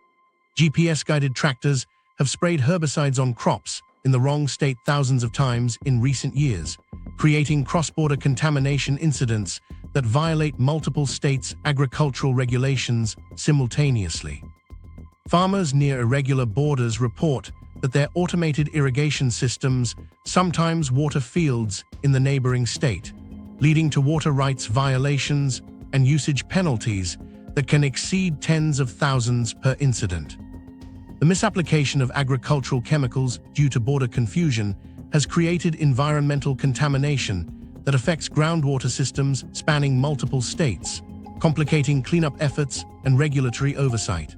GPS-guided tractors have sprayed herbicides on crops in the wrong state thousands of times in recent years, creating cross-border contamination incidents that violate multiple states' agricultural regulations simultaneously. Farmers near irregular borders report that their automated irrigation systems sometimes water fields in the neighboring state, leading to water rights violations and usage penalties that can exceed tens of thousands per incident. The misapplication of agricultural chemicals due to border confusion has created environmental contamination that affects groundwater systems spanning multiple states, complicating cleanup efforts and regulatory oversight.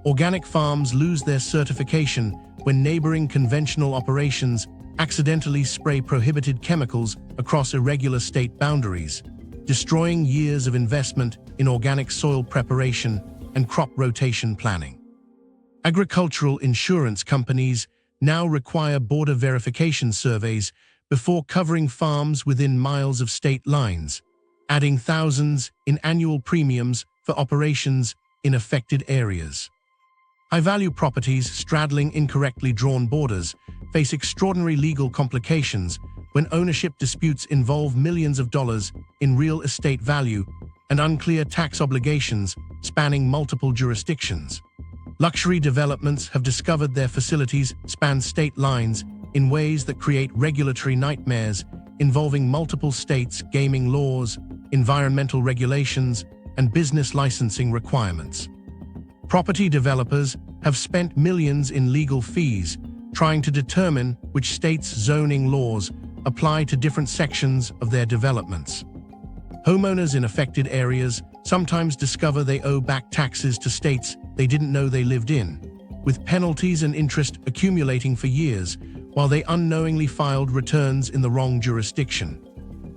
Organic farms lose their certification when neighboring conventional operations accidentally spray prohibited chemicals across irregular state boundaries, destroying years of investment in organic soil preparation and crop rotation planning. Agricultural insurance companies now require border verification surveys before covering farms within miles of state lines, adding thousands in annual premiums for operations in affected areas. High-value properties straddling incorrectly drawn borders face extraordinary legal complications when ownership disputes involve millions of dollars in real estate value and unclear tax obligations spanning multiple jurisdictions. Luxury developments have discovered their facilities span state lines in ways that create regulatory nightmares involving multiple states' gaming laws, environmental regulations, and business licensing requirements. Property developers have spent millions in legal fees trying to determine which states' zoning laws apply to different sections of their developments. Homeowners in affected areas sometimes discover they owe back taxes to states they didn't know they lived in, with penalties and interest accumulating for years while they unknowingly filed returns in the wrong jurisdiction.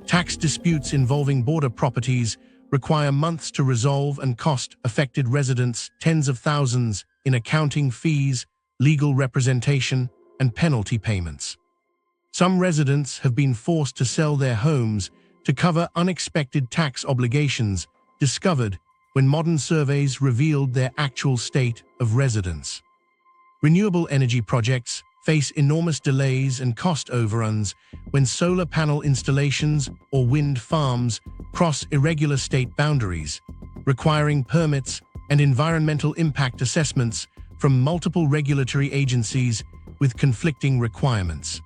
Tax disputes involving border properties require months to resolve and cost affected residents tens of thousands in accounting fees, legal representation, and penalty payments. Some residents have been forced to sell their homes to cover unexpected tax obligations discovered when modern surveys revealed their actual state of residence. Renewable energy projects face enormous delays and cost overruns when solar panel installations or wind farms cross irregular state boundaries, requiring permits and environmental impact assessments from multiple regulatory agencies with conflicting requirements.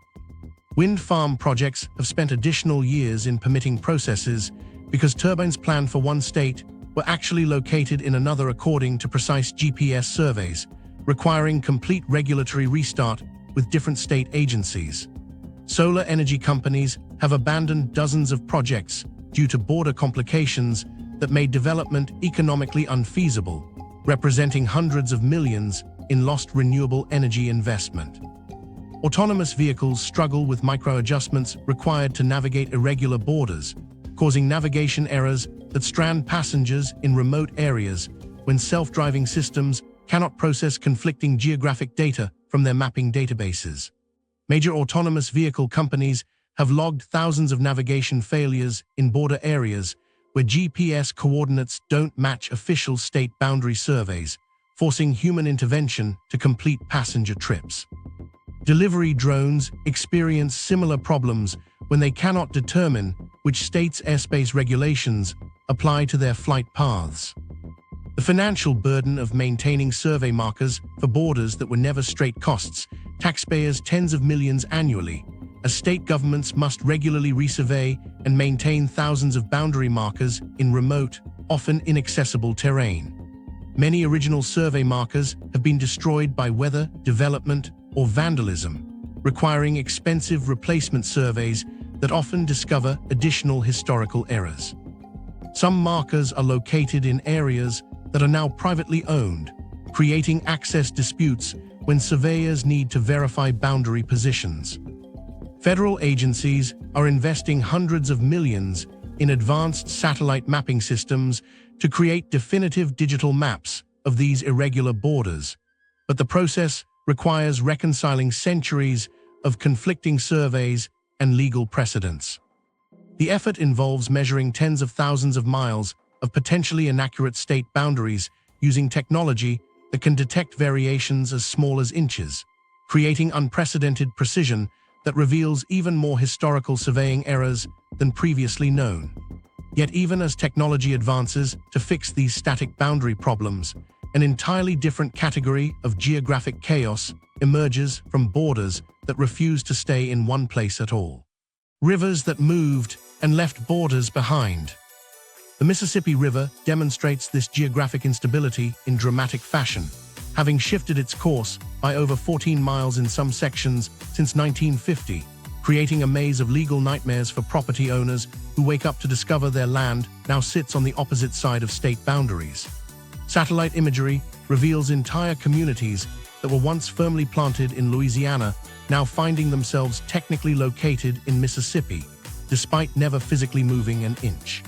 Wind farm projects have spent additional years in permitting processes because turbines planned for one state were actually located in another according to precise GPS surveys, requiring complete regulatory restart with different state agencies. Solar energy companies have abandoned dozens of projects due to border complications that made development economically unfeasible, representing hundreds of millions in lost renewable energy investment. Autonomous vehicles struggle with micro-adjustments required to navigate irregular borders, causing navigation errors that strand passengers in remote areas when self-driving systems cannot process conflicting geographic data from their mapping databases. Major autonomous vehicle companies have logged thousands of navigation failures in border areas where GPS coordinates don't match official state boundary surveys, forcing human intervention to complete passenger trips. Delivery drones experience similar problems when they cannot determine which state's airspace regulations apply to their flight paths. The financial burden of maintaining survey markers for borders that were never straight costs taxpayers tens of millions annually, as state governments must regularly resurvey and maintain thousands of boundary markers in remote, often inaccessible terrain. Many original survey markers have been destroyed by weather, development, or vandalism, requiring expensive replacement surveys that often discover additional historical errors. Some markers are located in areas that are now privately owned, creating access disputes when surveyors need to verify boundary positions. Federal agencies are investing hundreds of millions in advanced satellite mapping systems to create definitive digital maps of these irregular borders, but the process requires reconciling centuries of conflicting surveys and legal precedents. The effort involves measuring tens of thousands of miles of potentially inaccurate state boundaries using technology that can detect variations as small as inches, creating unprecedented precision that reveals even more historical surveying errors than previously known. Yet even as technology advances to fix these static boundary problems, an entirely different category of geographic chaos emerges from borders that refuse to stay in one place at all. Rivers that moved and left borders behind. The Mississippi River demonstrates this geographic instability in dramatic fashion, having shifted its course by over 14 miles in some sections since 1950, creating a maze of legal nightmares for property owners who wake up to discover their land now sits on the opposite side of state boundaries. Satellite imagery reveals entire communities that were once firmly planted in Louisiana now finding themselves technically located in Mississippi, despite never physically moving an inch.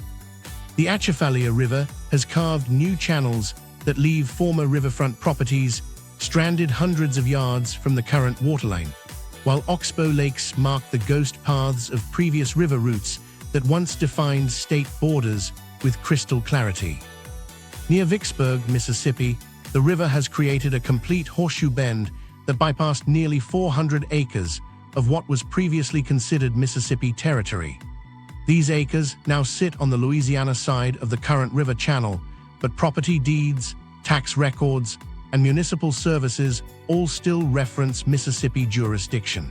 The Atchafalaya River has carved new channels that leave former riverfront properties stranded hundreds of yards from the current waterline, while oxbow lakes mark the ghost paths of previous river routes that once defined state borders with crystal clarity. Near Vicksburg, Mississippi, the river has created a complete horseshoe bend that bypassed nearly 400 acres of what was previously considered Mississippi territory. These acres now sit on the Louisiana side of the current river channel, but property deeds, tax records, and municipal services all still reference Mississippi jurisdiction.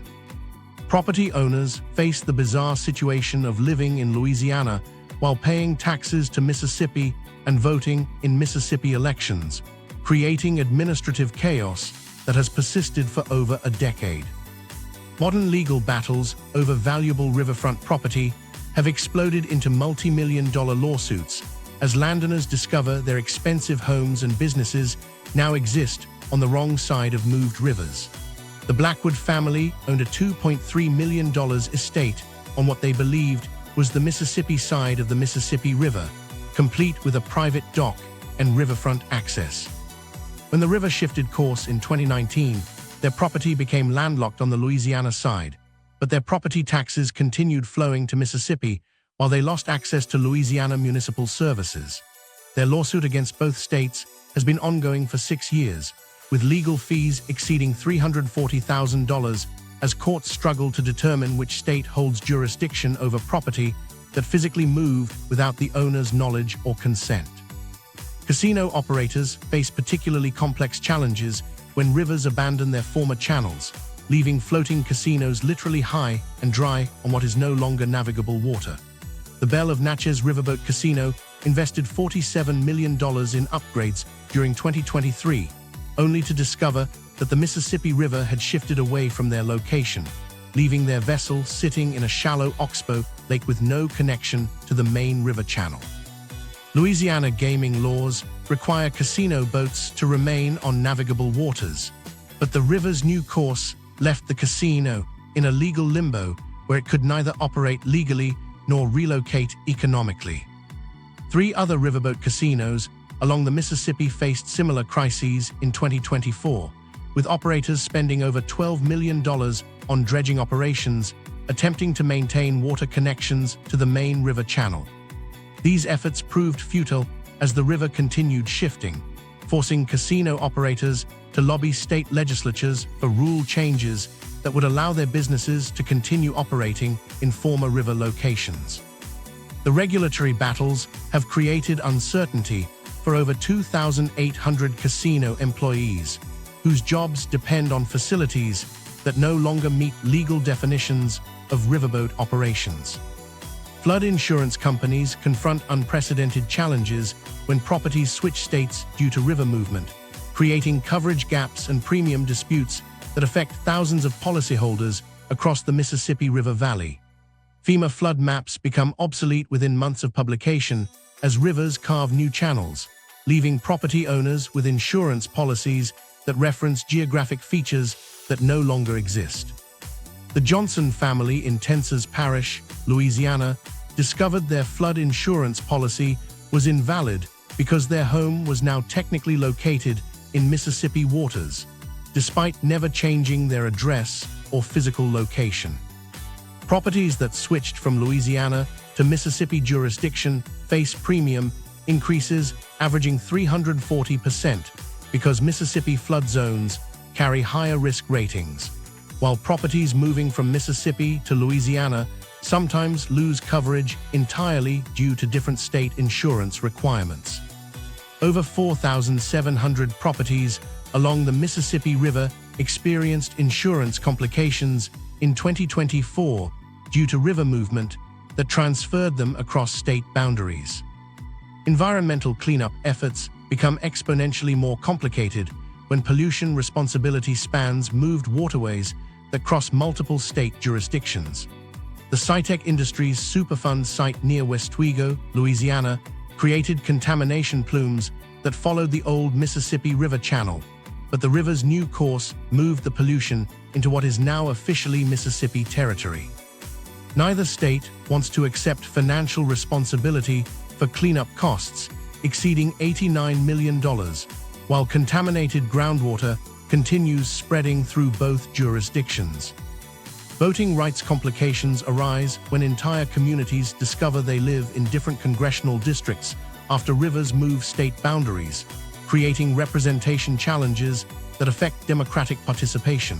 Property owners face the bizarre situation of living in Louisiana while paying taxes to Mississippi and voting in Mississippi elections, creating administrative chaos that has persisted for over a decade. Modern legal battles over valuable riverfront property have exploded into multi-million-dollar lawsuits as landowners discover their expensive homes and businesses now exist on the wrong side of moved rivers. The Blackwood family owned a $2.3 million estate on what they believed was the Mississippi side of the Mississippi River, complete with a private dock and riverfront access. When the river shifted course in 2019, their property became landlocked on the Louisiana side, but their property taxes continued flowing to Mississippi while they lost access to Louisiana municipal services. Their lawsuit against both states has been ongoing for 6 years, with legal fees exceeding $340,000 as courts struggle to determine which state holds jurisdiction over property that physically moved without the owner's knowledge or consent. Casino operators face particularly complex challenges when rivers abandon their former channels, leaving floating casinos literally high and dry on what is no longer navigable water. The Belle of Natchez Riverboat Casino invested $47 million in upgrades during 2023, only to discover that the Mississippi River had shifted away from their location, leaving their vessel sitting in a shallow oxbow lake with no connection to the main river channel. Louisiana gaming laws require casino boats to remain on navigable waters, but the river's new course left the casino in a legal limbo where it could neither operate legally nor relocate economically. 3 other riverboat casinos along the Mississippi faced similar crises in 2024, with operators spending over $12 million on dredging operations, attempting to maintain water connections to the main river channel. These efforts proved futile as the river continued shifting, forcing casino operators to lobby state legislatures for rule changes that would allow their businesses to continue operating in former river locations. The regulatory battles have created uncertainty for over 2,800 casino employees, whose jobs depend on facilities that no longer meet legal definitions of riverboat operations. Flood insurance companies confront unprecedented challenges when properties switch states due to river movement, creating coverage gaps and premium disputes that affect thousands of policyholders across the Mississippi River Valley. FEMA flood maps become obsolete within months of publication as rivers carve new channels, leaving property owners with insurance policies that reference geographic features that no longer exist. The Johnson family in Tensas Parish, Louisiana, discovered their flood insurance policy was invalid because their home was now technically located in Mississippi waters, despite never changing their address or physical location. Properties that switched from Louisiana to Mississippi jurisdiction face premium increases averaging 340% because Mississippi flood zones carry higher risk ratings, while properties moving from Mississippi to Louisiana sometimes lose coverage entirely due to different state insurance requirements. Over 4,700 properties along the Mississippi River experienced insurance complications in 2024 due to river movement that transferred them across state boundaries. Environmental cleanup efforts become exponentially more complicated when pollution responsibility spans moved waterways that cross multiple state jurisdictions. The SciTech Industries Superfund site near Westwego, Louisiana, created contamination plumes that followed the old Mississippi River channel, but the river's new course moved the pollution into what is now officially Mississippi territory. Neither state wants to accept financial responsibility for cleanup costs exceeding $89 million, while contaminated groundwater continues spreading through both jurisdictions. Voting rights complications arise when entire communities discover they live in different congressional districts after rivers move state boundaries, creating representation challenges that affect democratic participation.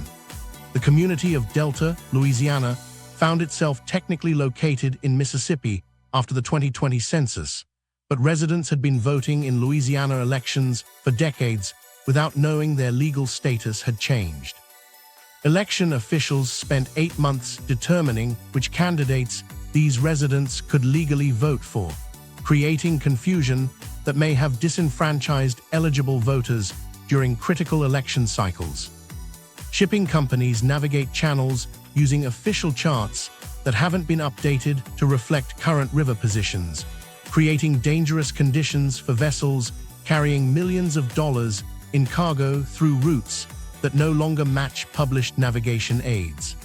The community of Delta, Louisiana, found itself technically located in Mississippi after the 2020 census, but residents had been voting in Louisiana elections for decades without knowing their legal status had changed. Election officials spent 8 months determining which candidates these residents could legally vote for, creating confusion that may have disenfranchised eligible voters during critical election cycles. Shipping companies navigate channels using official charts that haven't been updated to reflect current river positions, creating dangerous conditions for vessels carrying millions of dollars in cargo through routes that no longer match published navigation aids.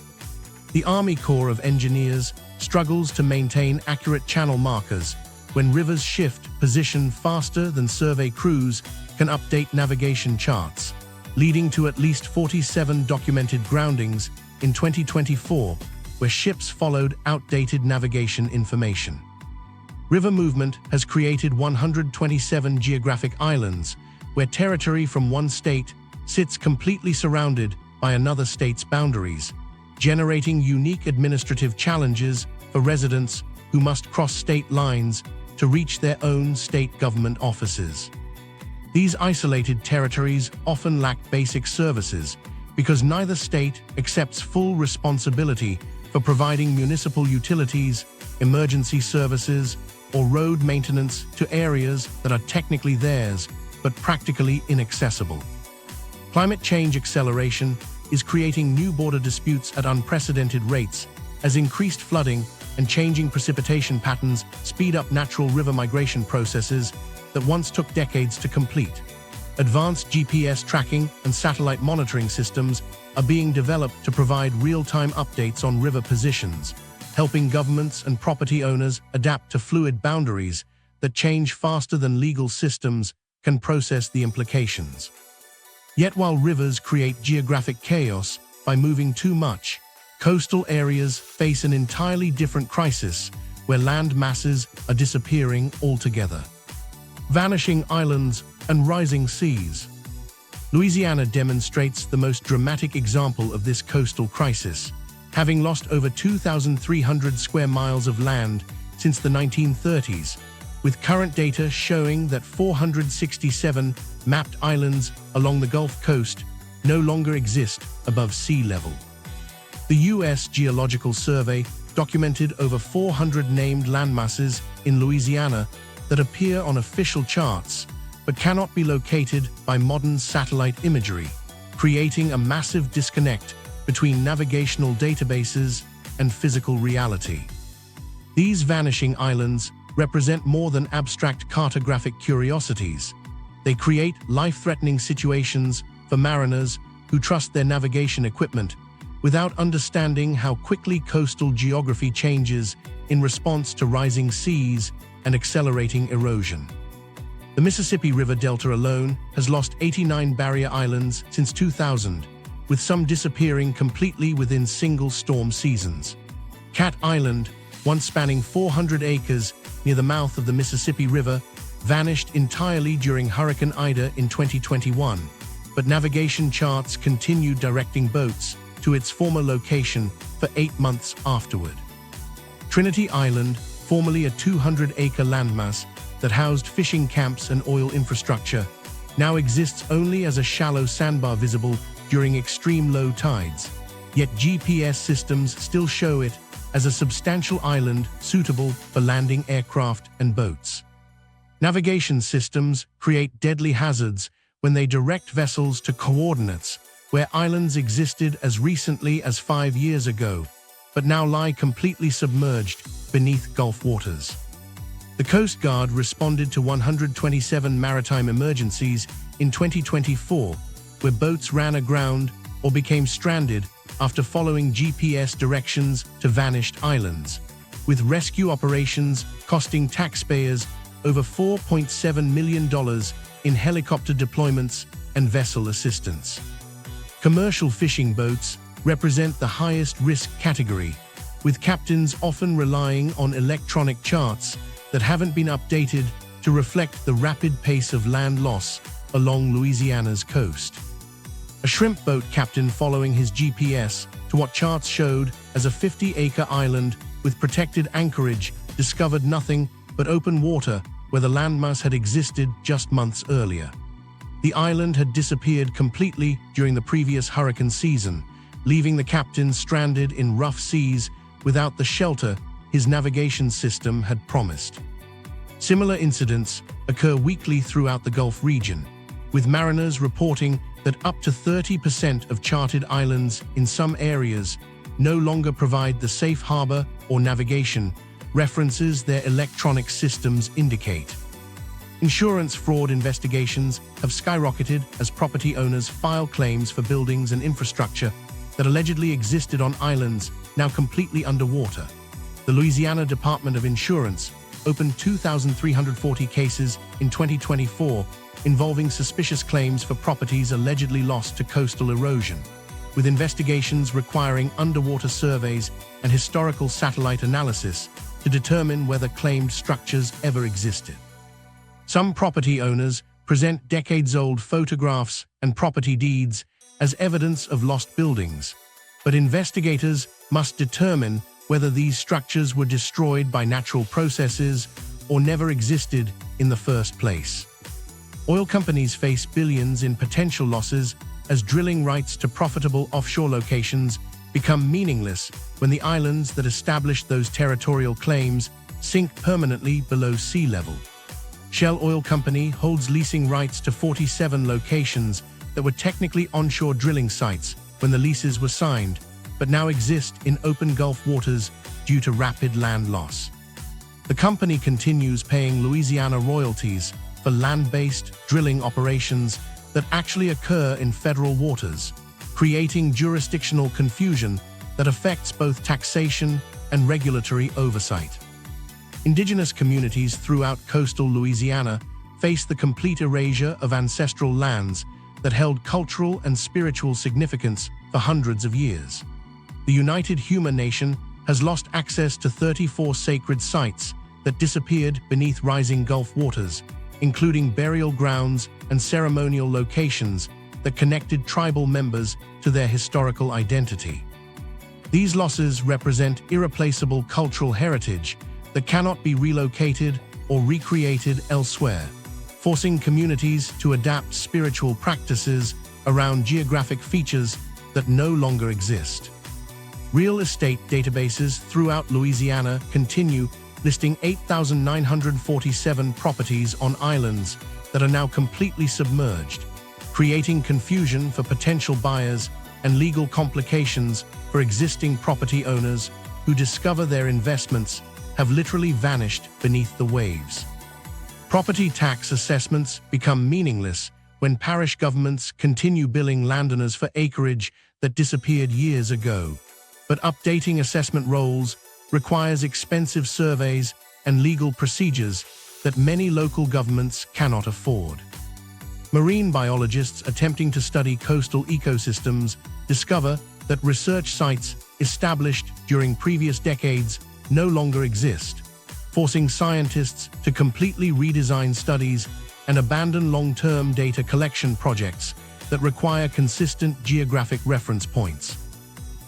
The Army Corps of Engineers struggles to maintain accurate channel markers when rivers shift position faster than survey crews can update navigation charts, leading to at least 47 documented groundings in 2024, where ships followed outdated navigation information. River movement has created 127 geographic islands, where territory from one state sits completely surrounded by another state's boundaries, generating unique administrative challenges for residents who must cross state lines to reach their own state government offices. These isolated territories often lack basic services because neither state accepts full responsibility for providing municipal utilities, emergency services, or road maintenance to areas that are technically theirs but practically inaccessible. Climate change acceleration is creating new border disputes at unprecedented rates as increased flooding and changing precipitation patterns speed up natural river migration processes that once took decades to complete. Advanced GPS tracking and satellite monitoring systems are being developed to provide real-time updates on river positions, helping governments and property owners adapt to fluid boundaries that change faster than legal systems can process the implications. Yet while rivers create geographic chaos by moving too much, coastal areas face an entirely different crisis where land masses are disappearing altogether. Vanishing islands and rising seas. Louisiana demonstrates the most dramatic example of this coastal crisis, having lost over 2,300 square miles of land since the 1930s, with current data showing that 467 mapped islands along the Gulf Coast no longer exist above sea level. The U.S. Geological Survey documented over 400 named landmasses in Louisiana that appear on official charts but cannot be located by modern satellite imagery, creating a massive disconnect between navigational databases and physical reality. These vanishing islands represent more than abstract cartographic curiosities. They create life-threatening situations for mariners who trust their navigation equipment without understanding how quickly coastal geography changes in response to rising seas and accelerating erosion. The Mississippi River Delta alone has lost 89 barrier islands since 2000, with some disappearing completely within single storm seasons. Cat Island, once spanning 400 acres near the mouth of the Mississippi River, vanished entirely during Hurricane Ida in 2021, but navigation charts continued directing boats to its former location for 8 months afterward. Trinity Island, formerly a 200-acre landmass that housed fishing camps and oil infrastructure, now exists only as a shallow sandbar visible during extreme low tides, yet GPS systems still show it as a substantial island suitable for landing aircraft and boats. Navigation systems create deadly hazards when they direct vessels to coordinates where islands existed as recently as 5 years ago, but now lie completely submerged beneath Gulf waters. The Coast Guard responded to 127 maritime emergencies in 2024, where boats ran aground or became stranded after following GPS directions to vanished islands, with rescue operations costing taxpayers over $4.7 million in helicopter deployments and vessel assistance. Commercial fishing boats represent the highest risk category, with captains often relying on electronic charts that haven't been updated to reflect the rapid pace of land loss along Louisiana's coast. A shrimp boat captain following his GPS to what charts showed as a 50-acre island with protected anchorage discovered nothing but open water where the landmass had existed just months earlier. The island had disappeared completely during the previous hurricane season, leaving the captain stranded in rough seas without the shelter his navigation system had promised. Similar incidents occur weekly throughout the Gulf region, with mariners reporting that up to 30% of charted islands in some areas no longer provide the safe harbor or navigation references their electronic systems indicate. Insurance fraud investigations have skyrocketed as property owners file claims for buildings and infrastructure that allegedly existed on islands now completely underwater. The Louisiana Department of Insurance opened 2,340 cases in 2024 involving suspicious claims for properties allegedly lost to coastal erosion, with investigations requiring underwater surveys and historical satellite analysis to determine whether claimed structures ever existed. Some property owners present decades-old photographs and property deeds as evidence of lost buildings, but investigators must determine whether these structures were destroyed by natural processes or never existed in the first place. Oil companies face billions in potential losses as drilling rights to profitable offshore locations become meaningless when the islands that established those territorial claims sink permanently below sea level. Shell Oil Company holds leasing rights to 47 locations that were technically onshore drilling sites when the leases were signed, but now exist in open Gulf waters due to rapid land loss. The company continues paying Louisiana royalties for land-based drilling operations that actually occur in federal waters, creating jurisdictional confusion that affects both taxation and regulatory oversight. Indigenous communities throughout coastal Louisiana face the complete erasure of ancestral lands that held cultural and spiritual significance for hundreds of years. The United Human Nation has lost access to 34 sacred sites that disappeared beneath rising Gulf waters, including burial grounds and ceremonial locations that connected tribal members to their historical identity. These losses represent irreplaceable cultural heritage that cannot be relocated or recreated elsewhere, forcing communities to adapt spiritual practices around geographic features that no longer exist. Real estate databases throughout Louisiana continue listing 8,947 properties on islands that are now completely submerged, creating confusion for potential buyers and legal complications for existing property owners who discover their investments have literally vanished beneath the waves. Property tax assessments become meaningless when parish governments continue billing landowners for acreage that disappeared years ago. But updating assessment rolls requires expensive surveys and legal procedures that many local governments cannot afford. Marine biologists attempting to study coastal ecosystems discover that research sites established during previous decades no longer exist, forcing scientists to completely redesign studies and abandon long-term data collection projects that require consistent geographic reference points.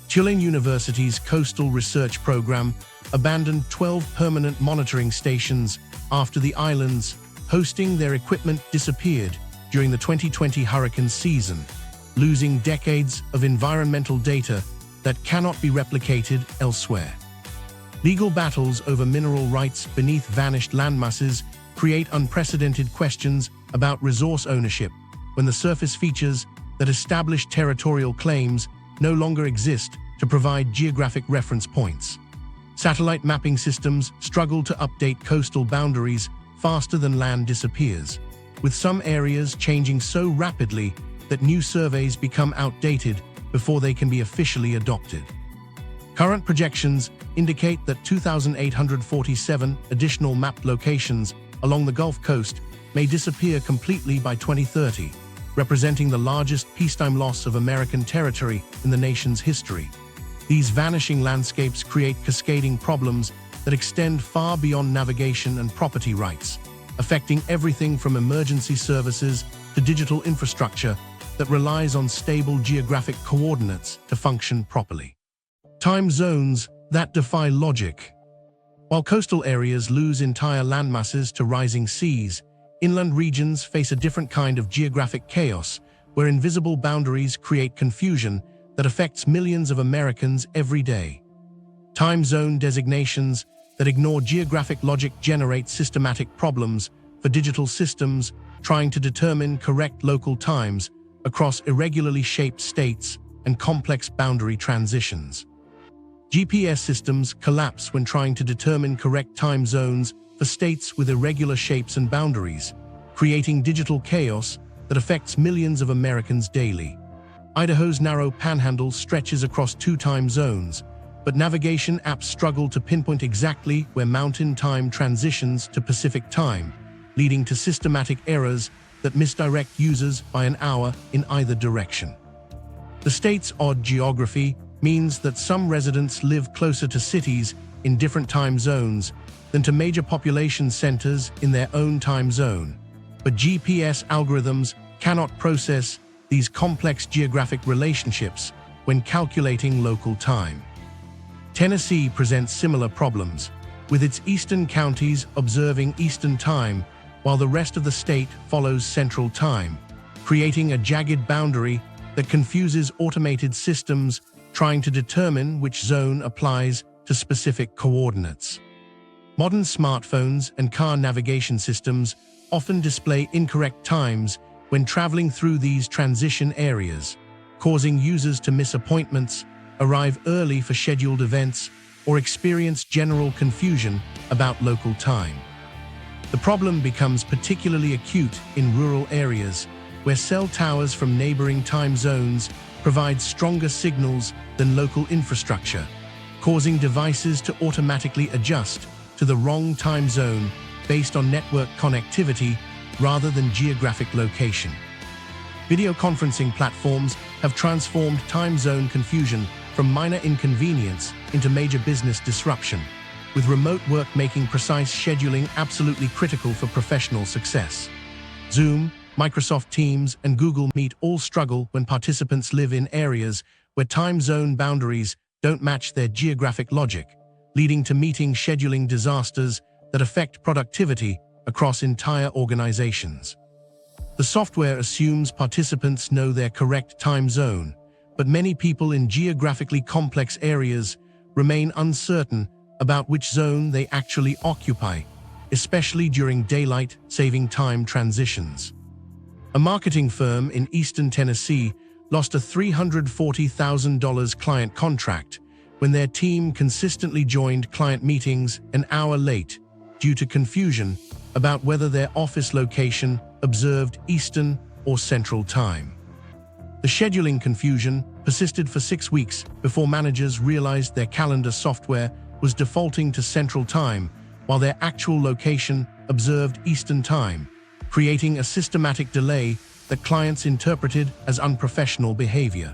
Tulane University's Coastal Research Program abandoned 12 permanent monitoring stations after the islands hosting their equipment disappeared during the 2020 hurricane season, losing decades of environmental data that cannot be replicated elsewhere. Legal battles over mineral rights beneath vanished landmasses create unprecedented questions about resource ownership when the surface features that establish territorial claims no longer exist to provide geographic reference points. Satellite mapping systems struggle to update coastal boundaries faster than land disappears, with some areas changing so rapidly that new surveys become outdated before they can be officially adopted. Current projections indicate that 2,847 additional mapped locations along the Gulf Coast may disappear completely by 2030, representing the largest peacetime loss of American territory in the nation's history. These vanishing landscapes create cascading problems that extend far beyond navigation and property rights, affecting everything from emergency services to digital infrastructure that relies on stable geographic coordinates to function properly. Time zones that defy logic. While coastal areas lose entire landmasses to rising seas, inland regions face a different kind of geographic chaos, where invisible boundaries create confusion that affects millions of Americans every day. Time zone designations that ignore geographic logic generate systematic problems for digital systems trying to determine correct local times across irregularly shaped states and complex boundary transitions. GPS systems collapse when trying to determine correct time zones for states with irregular shapes and boundaries, creating digital chaos that affects millions of Americans daily. Idaho's narrow panhandle stretches across 2 time zones, but navigation apps struggle to pinpoint exactly where Mountain Time transitions to Pacific Time, leading to systematic errors that misdirect users by an hour in either direction. The state's odd geography means that some residents live closer to cities in different time zones than to major population centers in their own time zone. But GPS algorithms cannot process these complex geographic relationships when calculating local time. Tennessee presents similar problems, with its eastern counties observing Eastern Time while the rest of the state follows Central Time, creating a jagged boundary that confuses automated systems trying to determine which zone applies to specific coordinates. Modern smartphones and car navigation systems often display incorrect times when traveling through these transition areas, causing users to miss appointments, arrive early for scheduled events, or experience general confusion about local time. The problem becomes particularly acute in rural areas, where cell towers from neighboring time zones provide stronger signals than local infrastructure, causing devices to automatically adjust to the wrong time zone based on network connectivity rather than geographic location. Video conferencing platforms have transformed time zone confusion from minor inconvenience into major business disruption, with remote work making precise scheduling absolutely critical for professional success. Zoom, Microsoft Teams, and Google Meet all struggle when participants live in areas where time zone boundaries don't match their geographic logic, leading to meeting scheduling disasters that affect productivity across entire organizations. The software assumes participants know their correct time zone, but many people in geographically complex areas remain uncertain about which zone they actually occupy, especially during daylight-saving time transitions. A marketing firm in eastern Tennessee lost a $340,000 client contract when their team consistently joined client meetings an hour late due to confusion about whether their office location observed Eastern or Central Time. The scheduling confusion persisted for 6 weeks before managers realized their calendar software was defaulting to Central Time while their actual location observed Eastern Time, creating a systematic delay that clients interpreted as unprofessional behavior.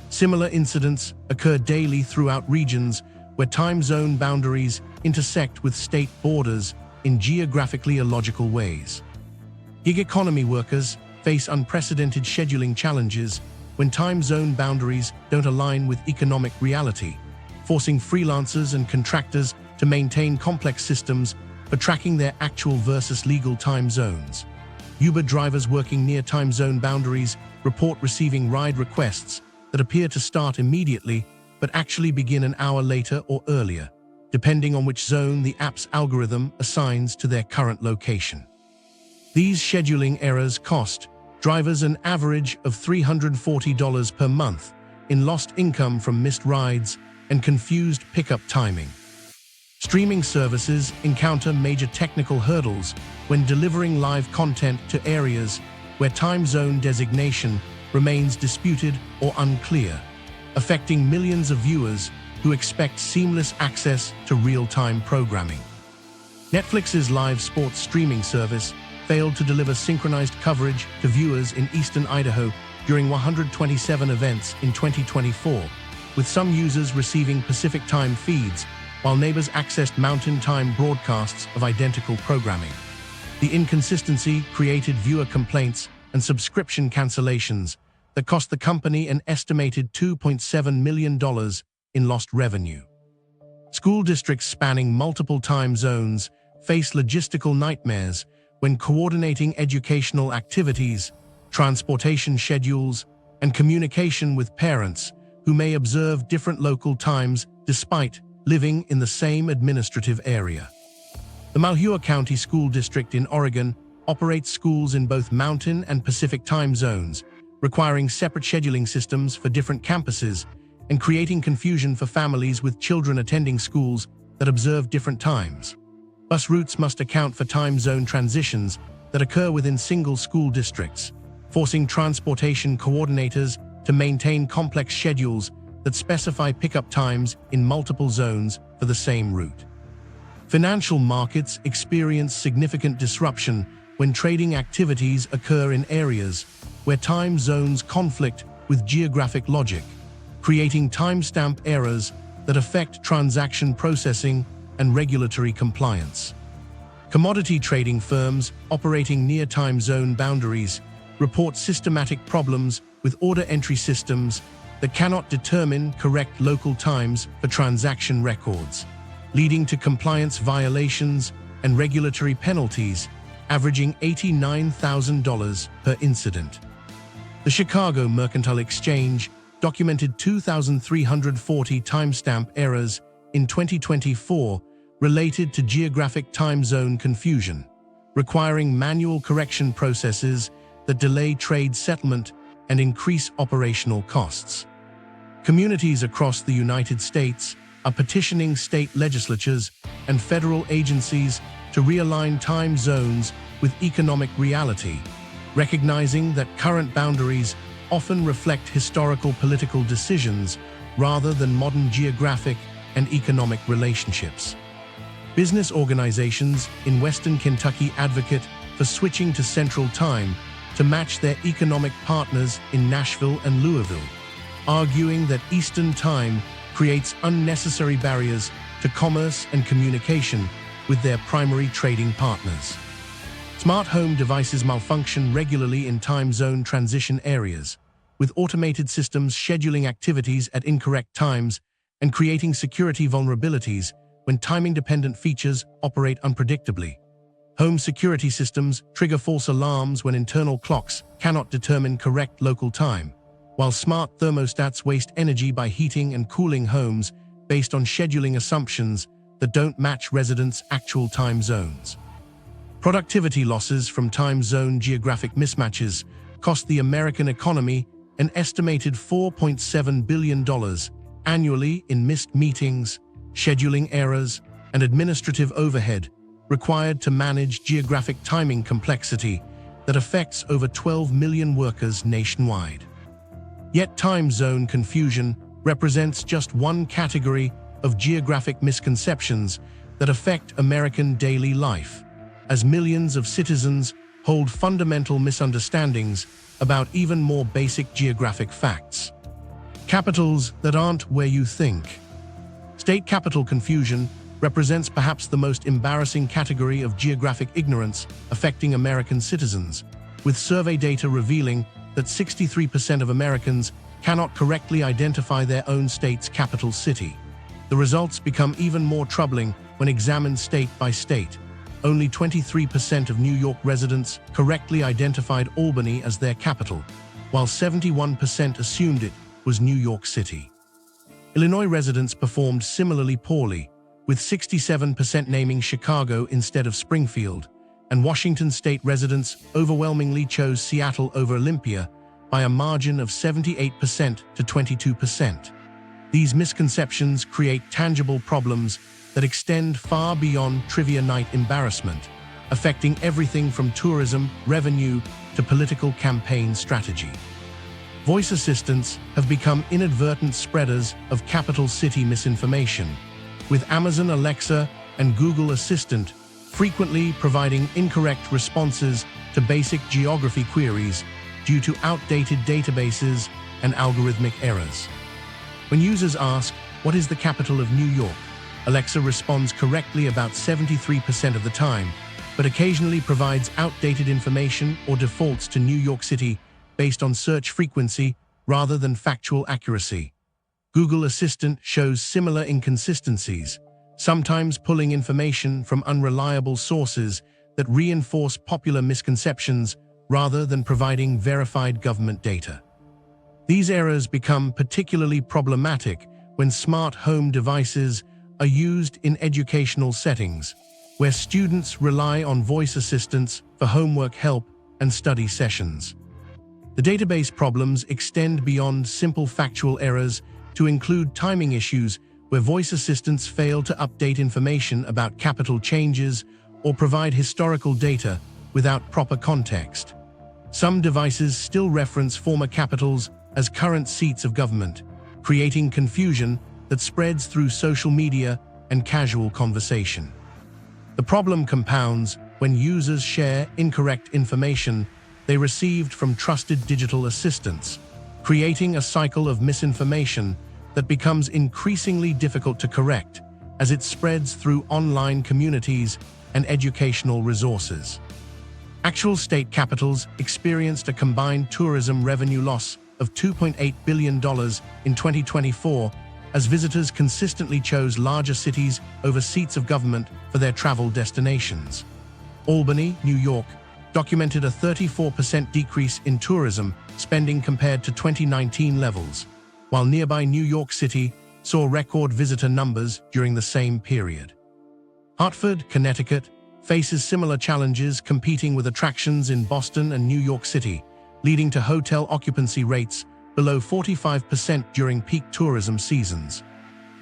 Similar incidents occur daily throughout regions where time zone boundaries intersect with state borders in geographically illogical ways. Gig economy workers face unprecedented scheduling challenges when time zone boundaries don't align with economic reality, forcing freelancers and contractors to maintain complex systems for tracking their actual versus legal time zones. Uber drivers working near time zone boundaries report receiving ride requests that appear to start immediately but actually begin an hour later or earlier, depending on which zone the app's algorithm assigns to their current location. These scheduling errors cost drivers an average of $340 per month in lost income from missed rides and confused pickup timing. Streaming services encounter major technical hurdles when delivering live content to areas where time zone designation remains disputed or unclear, affecting millions of viewers who expect seamless access to real-time programming. Netflix's live sports streaming service failed to deliver synchronized coverage to viewers in eastern Idaho during 127 events in 2024, with some users receiving Pacific Time feeds while neighbors accessed Mountain Time broadcasts of identical programming. The inconsistency created viewer complaints and subscription cancellations, that cost the company an estimated $2.7 million in lost revenue. School districts spanning multiple time zones face logistical nightmares when coordinating educational activities, transportation schedules, and communication with parents who may observe different local times despite living in the same administrative area. The Malheur County School District in Oregon operates schools in both Mountain and Pacific time zones, requiring separate scheduling systems for different campuses and creating confusion for families with children attending schools that observe different times. Bus routes must account for time zone transitions that occur within single school districts, forcing transportation coordinators to maintain complex schedules that specify pickup times in multiple zones for the same route. Financial markets experience significant disruption when trading activities occur in areas where time zones conflict with geographic logic, creating timestamp errors that affect transaction processing and regulatory compliance. Commodity trading firms operating near time zone boundaries report systematic problems with order entry systems that cannot determine correct local times for transaction records, leading to compliance violations and regulatory penalties averaging $89,000 per incident. The Chicago Mercantile Exchange documented 2,340 timestamp errors in 2024 related to geographic time zone confusion, requiring manual correction processes that delay trade settlement and increase operational costs. Communities across the United States are petitioning state legislatures and federal agencies to realign time zones with economic reality, recognizing that current boundaries often reflect historical political decisions rather than modern geographic and economic relationships. Business organizations in Western Kentucky advocate for switching to Central Time to match their economic partners in Nashville and Louisville, arguing that Eastern Time creates unnecessary barriers to commerce and communication with their primary trading partners. Smart home devices malfunction regularly in time zone transition areas, with automated systems scheduling activities at incorrect times and creating security vulnerabilities when timing-dependent features operate unpredictably. Home security systems trigger false alarms when internal clocks cannot determine correct local time, while smart thermostats waste energy by heating and cooling homes based on scheduling assumptions that don't match residents' actual time zones. Productivity losses from time zone geographic mismatches cost the American economy an estimated $4.7 billion annually in missed meetings, scheduling errors, and administrative overhead required to manage geographic timing complexity that affects over 12 million workers nationwide. Yet time zone confusion represents just one category of geographic misconceptions that affect American daily life, as millions of citizens hold fundamental misunderstandings about even more basic geographic facts. Capitals that aren't where you think. State capital confusion represents perhaps the most embarrassing category of geographic ignorance affecting American citizens, with survey data revealing that 63% of Americans cannot correctly identify their own state's capital city. The results become even more troubling when examined state by state. Only 23% of New York residents correctly identified Albany as their capital, while 71% assumed it was New York City. Illinois residents performed similarly poorly, with 67% naming Chicago instead of Springfield, and Washington state residents overwhelmingly chose Seattle over Olympia by a margin of 78% to 22%. These misconceptions create tangible problems that extend far beyond trivia night embarrassment, affecting everything from tourism, revenue, to political campaign strategy. Voice assistants have become inadvertent spreaders of capital city misinformation, with Amazon Alexa and Google Assistant frequently providing incorrect responses to basic geography queries due to outdated databases and algorithmic errors. When users ask, "What is the capital of New York?" Alexa responds correctly about 73% of the time, but occasionally provides outdated information or defaults to New York City based on search frequency rather than factual accuracy. Google Assistant shows similar inconsistencies, sometimes pulling information from unreliable sources that reinforce popular misconceptions rather than providing verified government data. These errors become particularly problematic when smart home devices are used in educational settings, where students rely on voice assistants for homework help and study sessions. The database problems extend beyond simple factual errors to include timing issues where voice assistants fail to update information about capital changes or provide historical data without proper context. Some devices still reference former capitals as current seats of government, creating confusion that spreads through social media and casual conversation. The problem compounds when users share incorrect information they received from trusted digital assistants, creating a cycle of misinformation that becomes increasingly difficult to correct as it spreads through online communities and educational resources. Actual state capitals experienced a combined tourism revenue loss of $2.8 billion in 2024 as visitors consistently chose larger cities over seats of government for their travel destinations. Albany, New York, documented a 34% decrease in tourism spending compared to 2019 levels, while nearby New York City saw record visitor numbers during the same period. Hartford, Connecticut, faces similar challenges competing with attractions in Boston and New York City, leading to hotel occupancy rates below 45% during peak tourism seasons.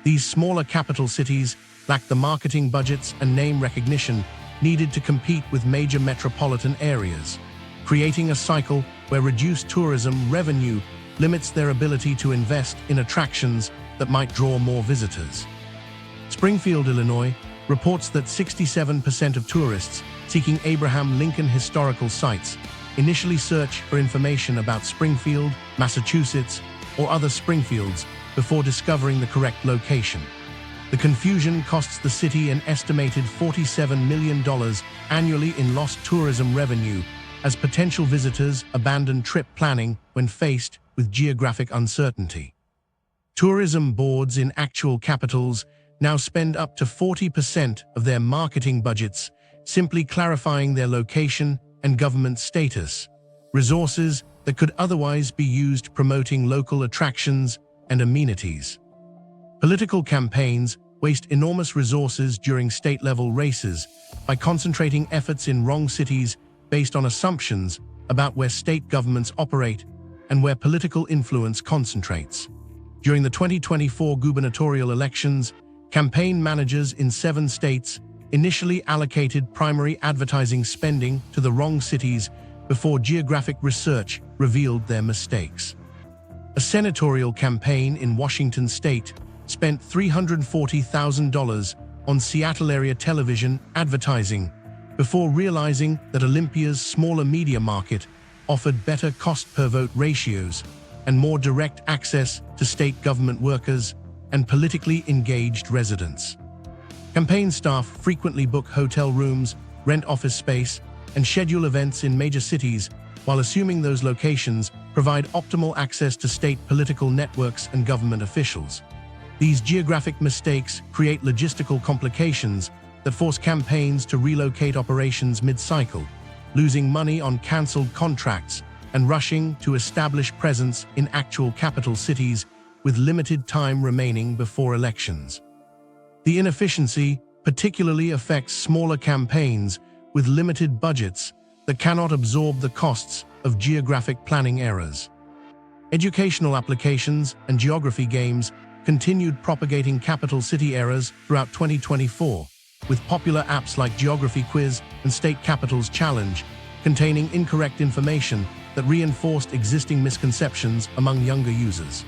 These smaller capital cities lack the marketing budgets and name recognition needed to compete with major metropolitan areas, creating a cycle where reduced tourism revenue limits their ability to invest in attractions that might draw more visitors. Springfield, Illinois, reports that 67% of tourists seeking Abraham Lincoln historical sites initially search for information about Springfield, Massachusetts, or other Springfields before discovering the correct location. The confusion costs the city an estimated $47 million annually in lost tourism revenue as potential visitors abandon trip planning when faced with geographic uncertainty. Tourism boards in actual capitals now spend up to 40% of their marketing budgets simply clarifying their location and government status, resources that could otherwise be used promoting local attractions and amenities. Political campaigns waste enormous resources during state-level races by concentrating efforts in wrong cities based on assumptions about where state governments operate and where political influence concentrates. During the 2024 gubernatorial elections, campaign managers in 7 states initially allocated primary advertising spending to the wrong cities before geographic research revealed their mistakes. A senatorial campaign in Washington state spent $340,000 on Seattle area television advertising before realizing that Olympia's smaller media market offered better cost-per-vote ratios and more direct access to state government workers and politically engaged residents. Campaign staff frequently book hotel rooms, rent office space, and schedule events in major cities while assuming those locations provide optimal access to state political networks and government officials. These geographic mistakes create logistical complications that force campaigns to relocate operations mid-cycle, losing money on cancelled contracts and rushing to establish presence in actual capital cities with limited time remaining before elections. The inefficiency particularly affects smaller campaigns with limited budgets that cannot absorb the costs of geographic planning errors. Educational applications and geography games continued propagating capital city errors throughout 2024, with popular apps like Geography Quiz and State Capitals Challenge containing incorrect information that reinforced existing misconceptions among younger users.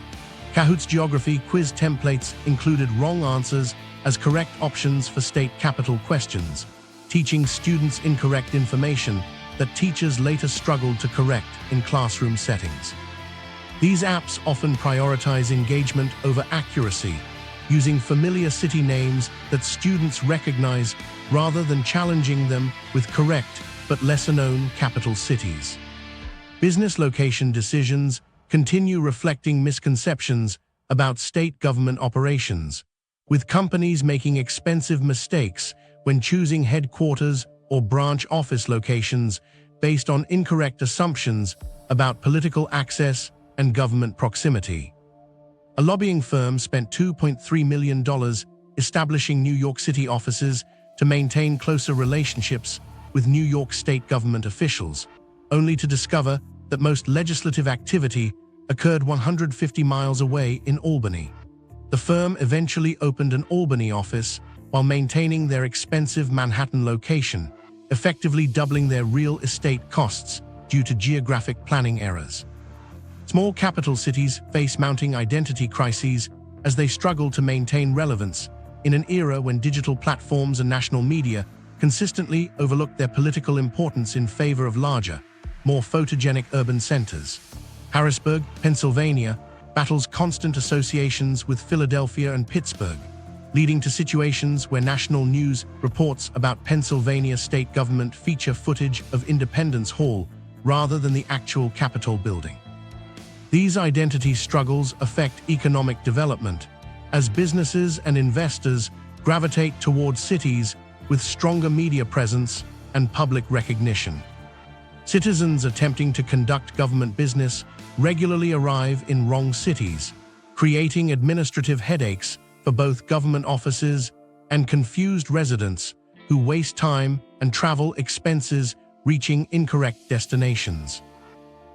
Kahoot's Geography Quiz templates included wrong answers as correct options for state capital questions, teaching students incorrect information that teachers later struggled to correct in classroom settings. These apps often prioritize engagement over accuracy, using familiar city names that students recognize rather than challenging them with correct but lesser-known capital cities. Business location decisions continue reflecting misconceptions about state government operations, with companies making expensive mistakes when choosing headquarters or branch office locations based on incorrect assumptions about political access and government proximity. A lobbying firm spent $2.3 million establishing New York City offices to maintain closer relationships with New York state government officials, only to discover that most legislative activity occurred 150 miles away in Albany. The firm eventually opened an Albany office while maintaining their expensive Manhattan location, effectively doubling their real estate costs due to geographic planning errors. Small capital cities face mounting identity crises as they struggle to maintain relevance in an era when digital platforms and national media consistently overlook their political importance in favor of larger, more photogenic urban centers. Harrisburg, Pennsylvania, battles constant associations with Philadelphia and Pittsburgh, leading to situations where national news reports about Pennsylvania state government feature footage of Independence Hall rather than the actual Capitol building. These identity struggles affect economic development as businesses and investors gravitate towards cities with stronger media presence and public recognition. Citizens attempting to conduct government business regularly arrive in wrong cities, creating administrative headaches for both government offices and confused residents who waste time and travel expenses reaching incorrect destinations.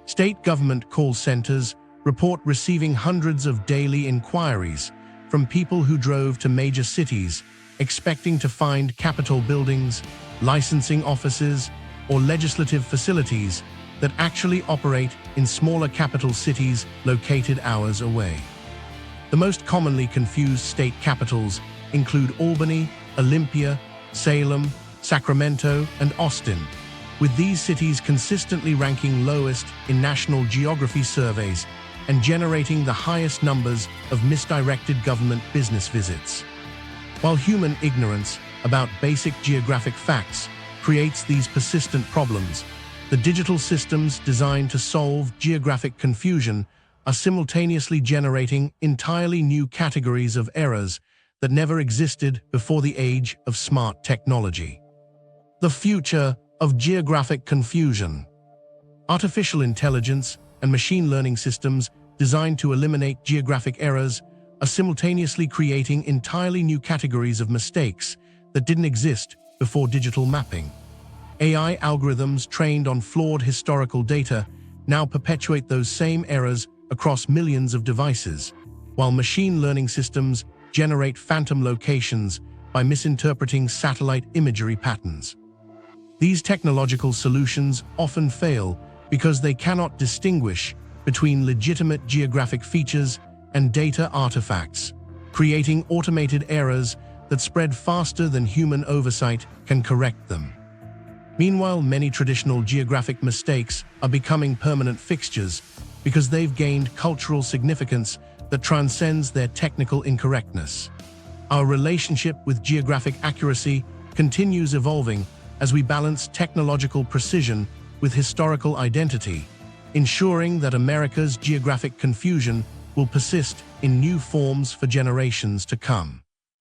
State government call centers report receiving hundreds of daily inquiries from people who drove to major cities expecting to find Capitol buildings, licensing offices, or legislative facilities that actually operate in smaller capital cities located hours away. The most commonly confused state capitals include Albany, Olympia, Salem, Sacramento, and Austin, with these cities consistently ranking lowest in national geography surveys and generating the highest numbers of misdirected government business visits. While human ignorance about basic geographic facts creates these persistent problems, the digital systems designed to solve geographic confusion are simultaneously generating entirely new categories of errors that never existed before the age of smart technology. The future of geographic confusion. Artificial intelligence and machine learning systems designed to eliminate geographic errors are simultaneously creating entirely new categories of mistakes that didn't exist before digital mapping. AI algorithms trained on flawed historical data now perpetuate those same errors across millions of devices, while machine learning systems generate phantom locations by misinterpreting satellite imagery patterns. These technological solutions often fail because they cannot distinguish between legitimate geographic features and data artifacts, creating automated errors that spread faster than human oversight can correct them. Meanwhile, many traditional geographic mistakes are becoming permanent fixtures because they've gained cultural significance that transcends their technical incorrectness. Our relationship with geographic accuracy continues evolving as we balance technological precision with historical identity, ensuring that America's geographic confusion will persist in new forms for generations to come.